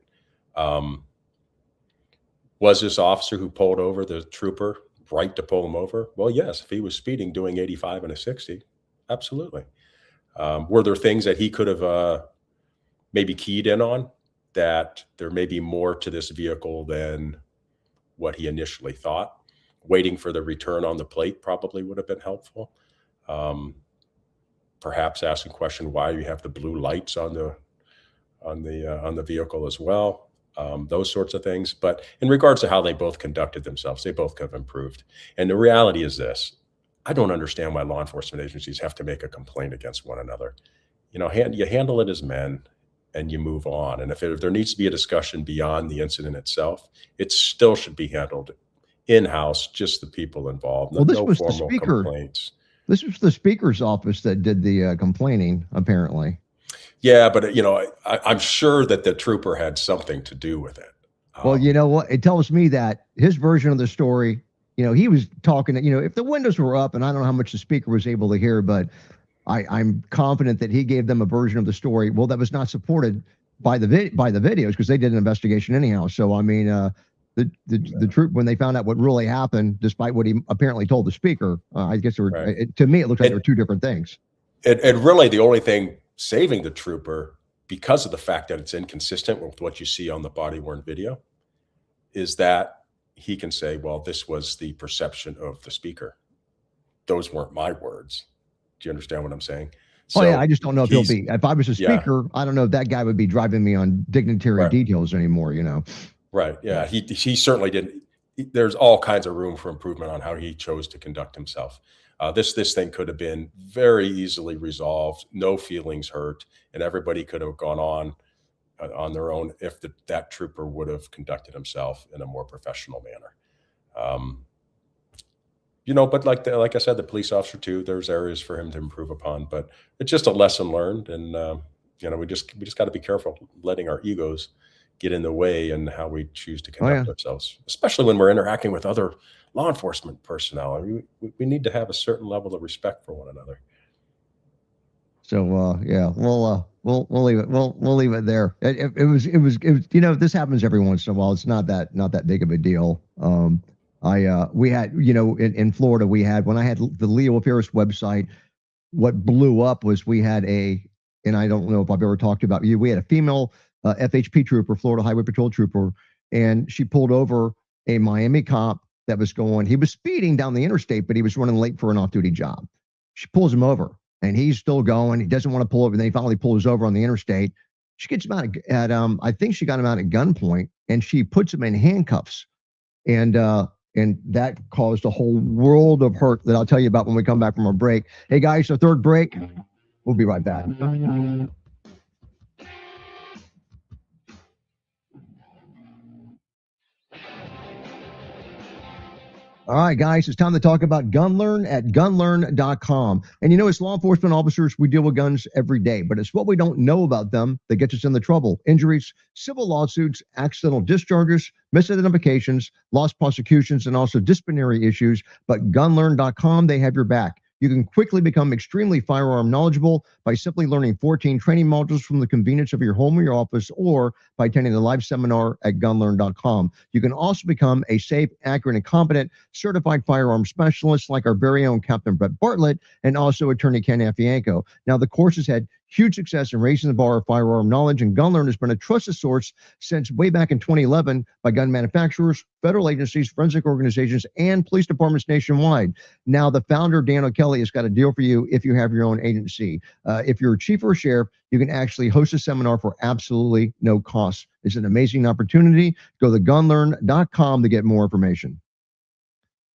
Was this officer who pulled over the trooper right to pull him over? Well, yes. If he was speeding, doing 85 and a 60, absolutely. Were there things that he could have maybe keyed in on, that there may be more to this vehicle than what he initially thought? Waiting for the return on the plate probably would have been helpful. Perhaps asking a question why you have the blue lights on the vehicle as well. Those sorts of things. But in regards to how they both conducted themselves, they both could have improved. And the reality is this: I don't understand why law enforcement agencies have to make a complaint against one another. You handle it as men, and you move on. And if there needs to be a discussion beyond the incident itself, it still should be handled in-house, just the people involved. Well, this no was the formal speaker. Complaints. This was the speaker's office that did the complaining, apparently. Yeah, but I'm sure that the trooper had something to do with it. Well, you know what? It tells me that his version of the story, he was talking, if the windows were up, and I don't know how much the speaker was able to hear, but I'm confident that he gave them a version of the story, well, that was not supported by the videos, because they did an investigation anyhow. So I mean, the troop, when they found out what really happened, despite what he apparently told the speaker, I guess to me it looked like there were two different things. And really, the only thing saving the trooper, because of the fact that it's inconsistent with what you see on the body-worn video, is that he can say, "Well, this was the perception of the speaker. Those weren't my words." Do you understand what I'm saying? So yeah, I just don't know if he'll be. If I was a speaker, I don't know if that guy would be driving me on dignitary details anymore. Right. Yeah. He certainly didn't. There's all kinds of room for improvement on how he chose to conduct himself. This thing could have been very easily resolved, no feelings hurt, and everybody could have gone on their own if that trooper would have conducted himself in a more professional manner. But like I said, the police officer too, there's areas for him to improve upon, but it's just a lesson learned. And, we just got to be careful letting our egos get in the way in how we choose to Oh, conduct yeah. ourselves, especially when we're interacting with other law enforcement personnel. I mean, we need to have a certain level of respect for one another. So yeah, we'll leave it. We'll leave it there. It was. You know, this happens every once in a while. It's not that big of a deal. We had, in Florida, we had, when I had the Leo Affairs website, what blew up was we had and I don't know if I've ever talked about you. We had a female FHP trooper, Florida Highway Patrol trooper, and she pulled over a Miami cop that was going. He was speeding down the interstate, but he was running late for an off-duty job. She pulls him over, and he's still going. He doesn't want to pull over. And then he finally pulls over on the interstate. She gets him out at I think she got him out at gunpoint, and she puts him in handcuffs, and that caused a whole world of hurt that I'll tell you about when we come back from our break. Hey guys, the third break. We'll be right back. All right, guys, it's time to talk about GunLearn at gunlearn.com. And as law enforcement officers, we deal with guns every day, but it's what we don't know about them that gets us into trouble. Injuries, civil lawsuits, accidental discharges, misidentifications, lost prosecutions, and also disciplinary issues. But gunlearn.com, they have your back. You can quickly become extremely firearm knowledgeable by simply learning 14 training modules from the convenience of your home or your office, or by attending a live seminar at gunlearn.com. You can also become a safe, accurate, and competent certified firearm specialist like our very own Captain Brett Bartlett and also attorney Ken Afianco. Now, the course has had huge success in raising the bar of firearm knowledge, and GunLearn has been a trusted source since way back in 2011 by gun manufacturers, federal agencies, forensic organizations, and police departments nationwide. Now, the founder, Dan O'Kelly, has got a deal for you if you have your own agency. If you're a chief or a sheriff, you can actually host a seminar for absolutely no cost. It's an amazing opportunity. Go to gunlearn.com to get more information.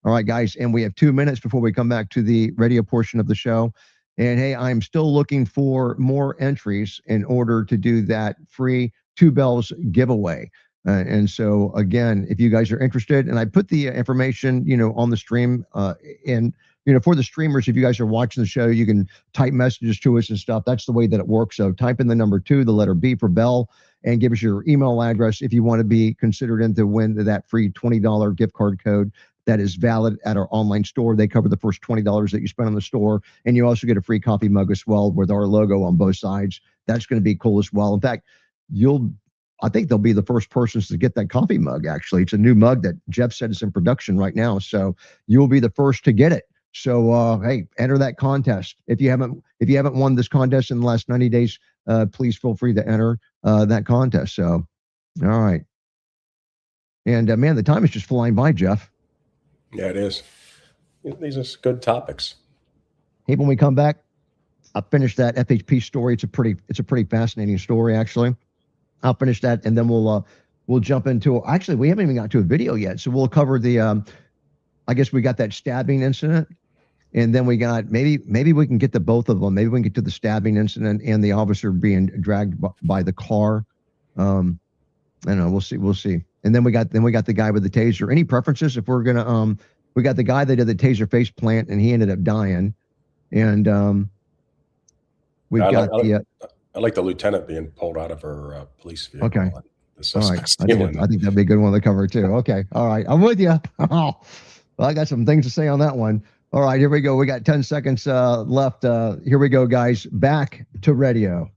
All right, guys, and we have 2 minutes before we come back to the radio portion of the show. And hey, I'm still looking for more entries in order to do that free Two Bells giveaway. And so, again, if you guys are interested, and I put the information, on the stream, and for the streamers, if you guys are watching the show, you can type messages to us and stuff. That's the way that it works. So type in the number 2, the letter B for Bell, and give us your email address if you want to be considered in to win that free $20 gift card code that is valid at our online store. They cover the first $20 that you spend on the store, and you also get a free coffee mug as well with our logo on both sides. That's going to be cool as well. In fact, I think they'll be the first persons to get that coffee mug. Actually, it's a new mug that Jeff said is in production right now, so you'll be the first to get it. So hey, enter that contest. If you haven't won this contest in the last 90 days, please feel free to enter that contest. So, all right. And man, the time is just flying by, Jeff. Yeah, it is. These are good topics. Hey, when we come back, I'll finish that FHP story. It's a pretty fascinating story, actually. I'll finish that, and then we'll jump into. Actually, we haven't even got to a video yet, so we'll cover the. I guess we got that stabbing incident, and then we got maybe we can get to both of them. Maybe we can get to the stabbing incident and the officer being dragged by the car. I don't know. We'll see. And then we got the guy with the taser. Any preferences? If we're gonna we got the guy that did the taser face plant and he ended up dying, and I like the lieutenant being pulled out of her police vehicle. Okay. All right. I think that'd be a good one to cover too. Okay. All right. I'm with you. Well, I got some things to say on that one. All right. Here we go. We got 10 seconds left. Here we go, guys. Back to radio.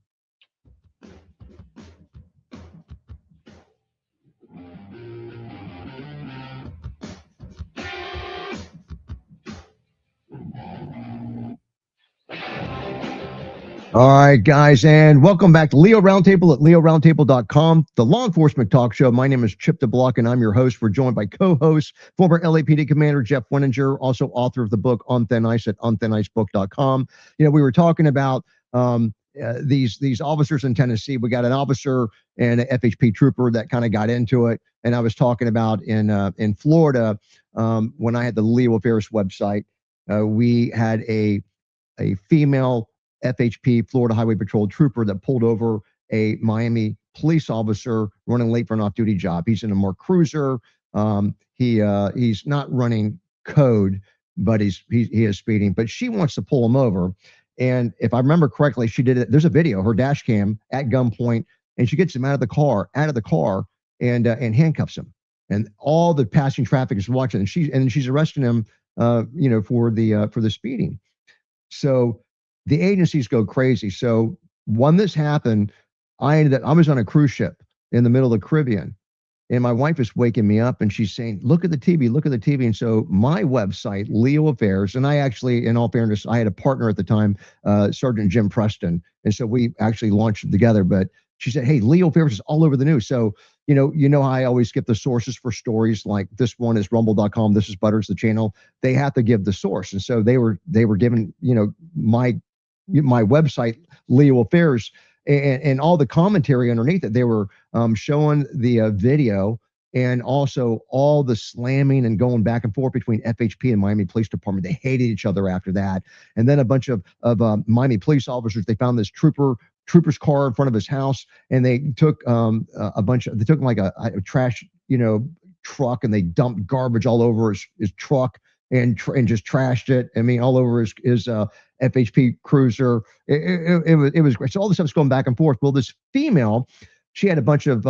All right, guys, and welcome back to Leo Roundtable at leoroundtable.com, the law enforcement talk show. My name is Chip DeBlock, and I'm your host. We're joined by co-host, former LAPD Commander Jeff Winninger, also author of the book On Thin Ice at onthinicebook.com. We were talking about these officers in Tennessee. We got an officer and an FHP trooper that kind of got into it, and I was talking about in Florida when I had the Leo Affairs website. We had a female FHP, Florida Highway Patrol trooper, that pulled over a Miami police officer running late for an off-duty job. He's in a Mark Cruiser. He's not running code, but he is speeding. But she wants to pull him over, and if I remember correctly, she did it. There's a video, her dash cam at gunpoint. and she gets him out of the car, and handcuffs him. And all the passing traffic is watching, and she's arresting him, for the speeding. So the agencies go crazy. So when this happened, I was on a cruise ship in the middle of the Caribbean, and my wife is waking me up and she's saying, look at the TV, look at the TV. And so my website, Leo Affairs, and I actually, in all fairness, I had a partner at the time, Sergeant Jim Preston. And so we actually launched it together. But she said, hey, Leo Affairs is all over the news. So, how I always skip the sources for stories, like this one is rumble.com, this is Butters, the channel. They have to give the source. And so they were given, my website, Leo Affairs, and all the commentary underneath it. They were showing the video, and also all the slamming and going back and forth between FHP and Miami Police Department. They hated each other after that. And then a bunch of Miami police officers, they found this trooper's car in front of his house, and they took they took like a trash, truck, and they dumped garbage all over his truck, and just trashed it. I mean, all over his FHP cruiser. It was great. So all this stuff's going back and forth. Well, this female, she had a bunch of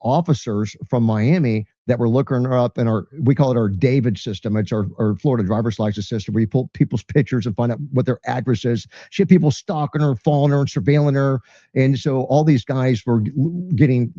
officers from Miami that were looking her up in we call it our David system. It's our Florida driver's license system, where you pull people's pictures and find out what their address is. She had people stalking her, following her, and surveilling her. And so all these guys were getting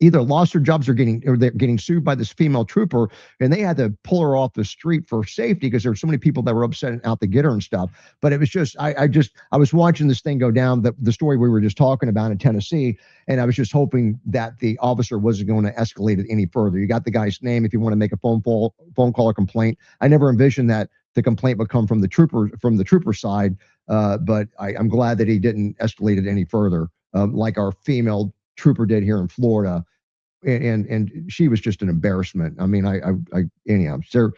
either lost their jobs, or they're getting sued by this female trooper, and they had to pull her off the street for safety because there were so many people that were upset and out to get her and stuff. But it was just, I was watching this thing go down, the story we were just talking about in Tennessee, and I was just hoping that the officer wasn't going to escalate it any further. You got the guy's name if you want to make a phone call or complaint. I never envisioned that the complaint would come from the trooper side, but I'm glad that he didn't escalate it any further, like our female trooper did here in Florida. And she was just an embarrassment. I mean, anyhow, so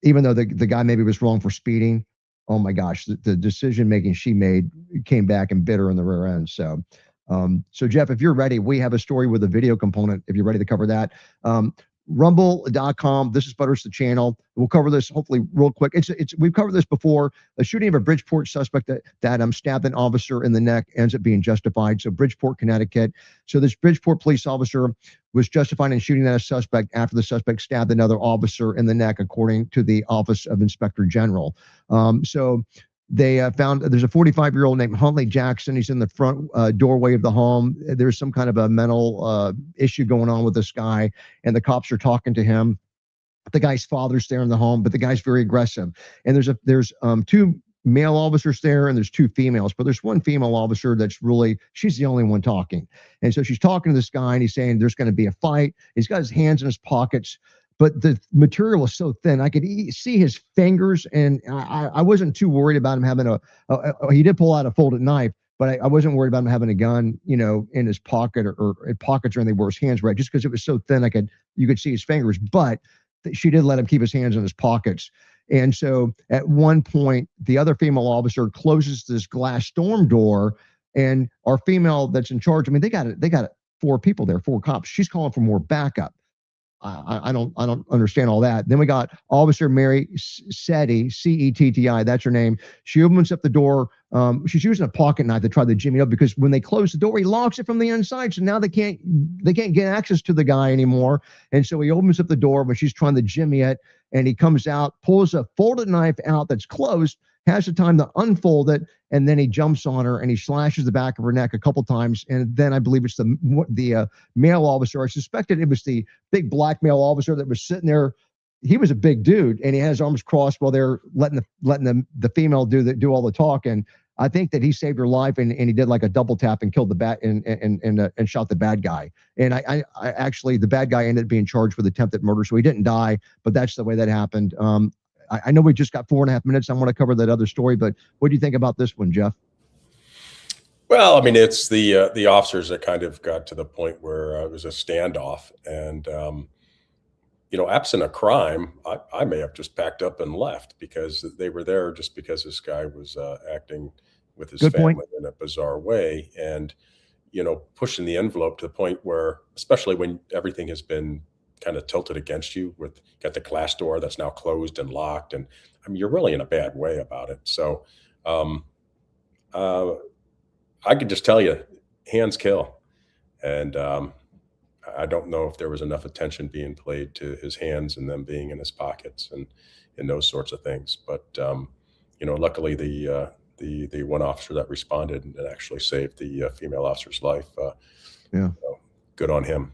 even though the guy maybe was wrong for speeding, oh my gosh, the decision making she made came back and bit her in the rear end. So, Jeff, if you're ready, we have a story with a video component. If you're ready to cover that, rumble.com. This is Butters, the channel. We'll cover this hopefully real quick. We've covered this before. The shooting of a Bridgeport suspect that stabbed an officer in the neck ends up being justified. So Bridgeport, Connecticut. So this Bridgeport police officer was justified in shooting at a suspect after the suspect stabbed another officer in the neck, according to the Office of Inspector General. So they found there's a 45-year-old named Huntley Jackson. He's in the front doorway of the home. There's some kind of a mental issue going on with this guy, and the cops are talking to him. The guy's father's there in the home, but the guy's very aggressive. And there's two male officers there, and there's two females, but there's one female officer she's the only one talking. And so she's talking to this guy, and he's saying there's going to be a fight. He's got his hands in his pockets, but the material was so thin, I could see his fingers, and I wasn't too worried about him having he did pull out a folded knife, but I wasn't worried about him having a gun, in his pocket or pockets or anything where his hands were at, just because it was so thin, you could see his fingers. But she did let him keep his hands in his pockets. And so at one point, the other female officer closes this glass storm door, and our female that's in charge, I mean, they got 4 people there, 4 cops. She's calling for more backup. I don't understand all that. Then we got Officer Mary Setti, Cetti, that's her name. She opens up the door. She's using a pocket knife to try to jimmy up, because when they close the door, he locks it from the inside. So now they can't get access to the guy anymore. And so he opens up the door when she's trying to jimmy it, and he comes out, pulls a folded knife out that's closed, has the time to unfold it, and then he jumps on her and he slashes the back of her neck a couple times. And then I believe it's the male officer. I suspected it was the big black male officer that was sitting there. He was a big dude, and he had his arms crossed while they're letting the female do all the talk. And I think that he saved her life, and he did like a double tap and killed the bad and shot the bad guy. And I actually, the bad guy ended up being charged with attempted murder, so he didn't die, but that's the way that happened. I know we just got 4.5 minutes. I want to cover that other story, but what do you think about this one, Jeff? Well, I mean, it's the officers that kind of got to the point where it was a standoff, and absent a crime, I may have just packed up and left, because they were there just because this guy was acting with his Good family point. in a bizarre way, and pushing the envelope to the point where, especially when everything has been kind of tilted against you, got the glass door that's now closed and locked, and I mean, you're really in a bad way about it. So, I could just tell you, hands kill. And I don't know if there was enough attention being played to his hands and them being in his pockets and those sorts of things. But luckily the one officer that responded and actually saved the female officer's life. Yeah. Good on him.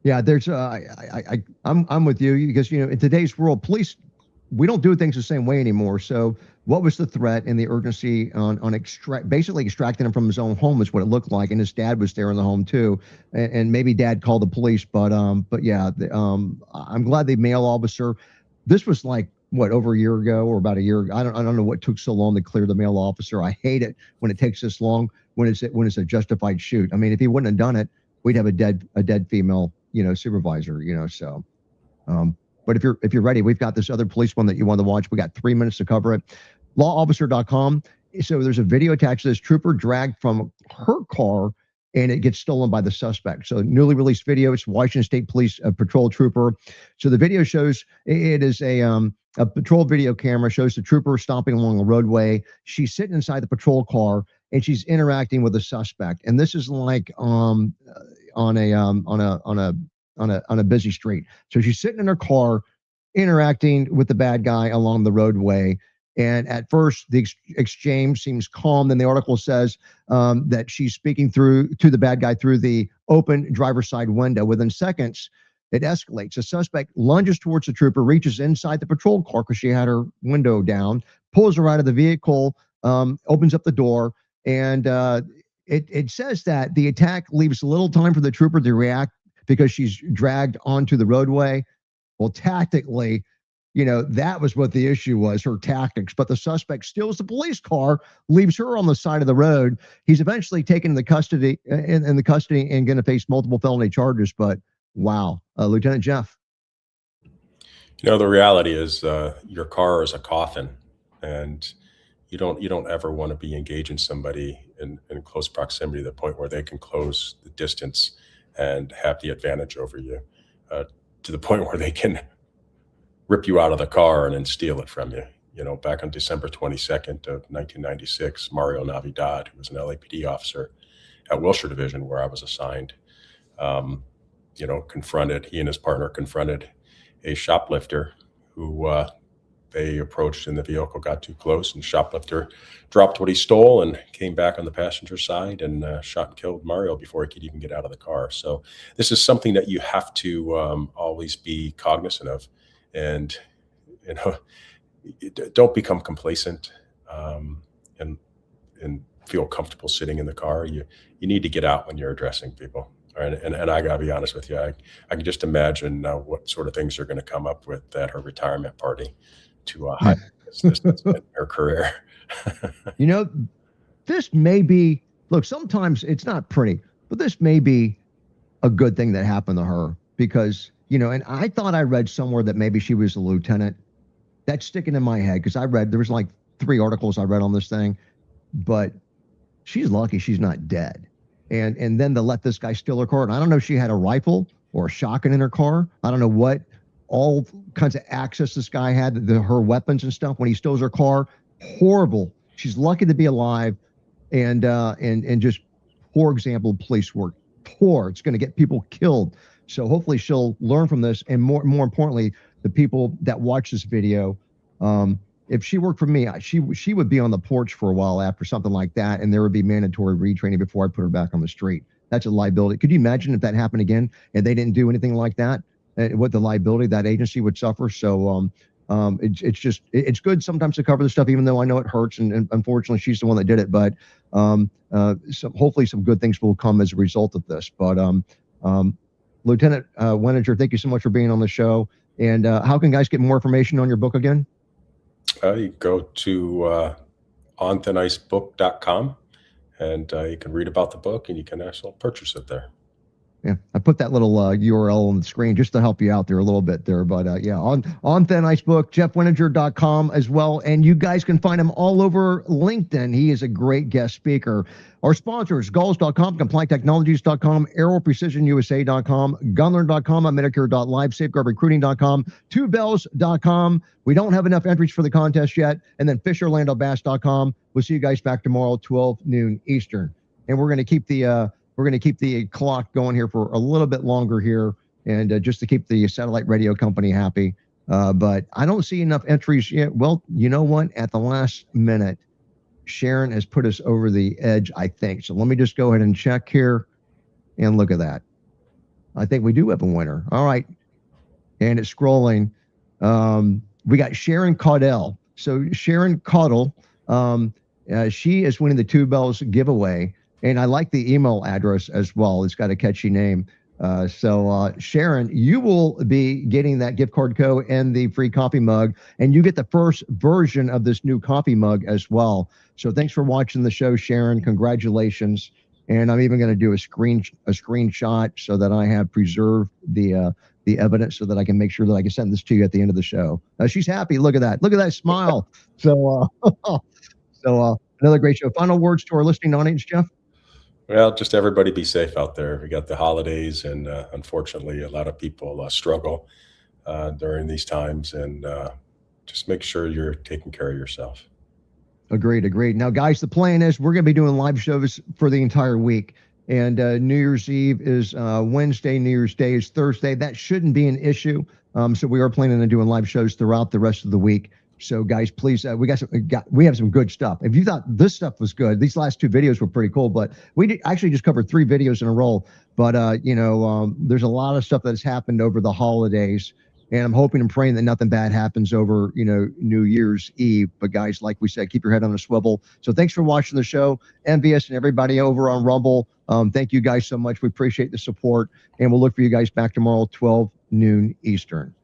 Yeah, there's I'm with you because in today's world, police, we don't do things the same way anymore. So what was the threat and the urgency on basically extracting him from his own home is what it looked like, and his dad was there in the home too, and maybe dad called the police, but yeah, I'm glad the male officer. This was like what, over a year ago or about a year ago. I don't know what took so long to clear the male officer. I hate it when it takes this long when it's a justified shoot. I mean, if he wouldn't have done it, we'd have a dead female supervisor. So. But if you're ready, we've got this other police one that you want to watch. We got 3 minutes to cover it. Lawofficer.com. So there's a video attached to this. Trooper dragged from her car, and it gets stolen by the suspect. So newly released video. It's Washington State Police patrol trooper. So the video shows it is a patrol video camera shows the trooper stomping along a roadway. She's sitting inside the patrol car, and she's interacting with the suspect. And this is like on a busy street. So she's sitting in her car interacting with the bad guy along the roadway. And at first, the exchange seems calm. Then the article says that she's speaking to the bad guy through the open driver's side window. Within seconds, it escalates. The suspect lunges towards the trooper, reaches inside the patrol car because she had her window down, pulls her out of the vehicle, opens up the door, and it says that the attack leaves little time for the trooper to react because she's dragged onto the roadway. Well, tactically, that was what the issue was, her tactics. But the suspect steals the police car, leaves her on the side of the road. He's eventually taken into custody in the custody and going to face multiple felony charges. But wow, Lieutenant Jeff. The reality is your car is a coffin, and you don't ever want to be engaging somebody in close proximity to the point where they can close the distance and have the advantage over you, to the point where they can rip you out of the car and then steal it from you. Back on December 22nd of 1996, Mario Navidad, who was an LAPD officer at Wilshire Division, where I was assigned, he and his partner confronted a shoplifter who they approached in the vehicle, got too close, and shoplifter dropped what he stole and came back on the passenger side and shot and killed Mario before he could even get out of the car. So this is something that you have to always be cognizant of, and don't become complacent and feel comfortable sitting in the car. You need to get out when you're addressing people. And I gotta be honest with you, I can just imagine what sort of things they're going to come up with at her retirement party to hide this in her career. This may be, look, sometimes it's not pretty, but this may be a good thing that happened to her because, and I thought I read somewhere that maybe she was a lieutenant. That's sticking in my head because there was like 3 articles I read on this thing, but she's lucky she's not dead. And then to let this guy steal her car. And I don't know if she had a rifle or a shotgun in her car. I don't know what all kinds of access this guy had to her weapons and stuff when he steals her car. Horrible. She's lucky to be alive. And just poor example of police work. Poor. It's going to get people killed. So hopefully she'll learn from this. And more importantly, the people that watch this video, if she worked for me, she would be on the porch for a while after something like that, and there would be mandatory retraining before I put her back on the street. That's a liability. Could you imagine if that happened again and they didn't do anything like that? What the liability that agency would suffer. So it's good sometimes to cover the stuff, even though I know it hurts, and unfortunately she's the one that did it. But so hopefully some good things will come as a result of this. But Lieutenant Weninger, thank you so much for being on the show. And how can guys get more information on your book again? You go to onthinicebook.com and you can read about the book and you can actually purchase it there. Yeah, I put that little URL on the screen just to help you out there a little bit there. But yeah, on Thin Ice Book, jeffweninger.com as well. And you guys can find him all over LinkedIn. He is a great guest speaker. Our sponsors, Gauls.com, CompliantTechnologies.com, AeroPrecisionUSA.com, Gunlearn.com, Medicare.live, SafeGuardRecruiting.com, TwoBells.com. We don't have enough entries for the contest yet. And then FishOrlandoBass.com. We'll see you guys back tomorrow, 12 noon Eastern. And we're going to keep the we're going to keep the clock going here for a little bit longer here, and just to keep the satellite radio company happy. But I don't see enough entries yet. Well, you know what? At the last minute, Sharon has put us over the edge, I think. So let me just go ahead and check here, and look at that. I think we do have a winner. All right. And it's scrolling. We got Sharon Caudell. So Sharon Caudell, she is winning the Two Bells giveaway. And I like the email address as well. It's got a catchy name. So Sharon, you will be getting that gift card code and the free coffee mug, and you get the first version of this new coffee mug as well. So thanks for watching the show, Sharon. Congratulations. And I'm even going to do a screenshot so that I have preserved the evidence so that I can make sure that I can send this to you at the end of the show. She's happy. Look at that. Look at that smile. So another great show. Final words to our listening audience, Jeff? Well, just everybody be safe out there. We got the holidays, and unfortunately, a lot of people struggle during these times, and just make sure you're taking care of yourself. Agreed. Now, guys, the plan is we're going to be doing live shows for the entire week. And New Year's Eve is Wednesday, New Year's Day is Thursday. That shouldn't be an issue. So we are planning on doing live shows throughout the rest of the week. So guys, please, we have some good stuff. If you thought this stuff was good, these last two videos were pretty cool, but we actually just covered 3 videos in a row. But there's a lot of stuff that's happened over the holidays, and I'm hoping and praying that nothing bad happens over, New Year's Eve. But guys, like we said, keep your head on a swivel. So thanks for watching the show, MVS and everybody over on Rumble. Thank you guys so much. We appreciate the support, and we'll look for you guys back tomorrow, 12 noon Eastern.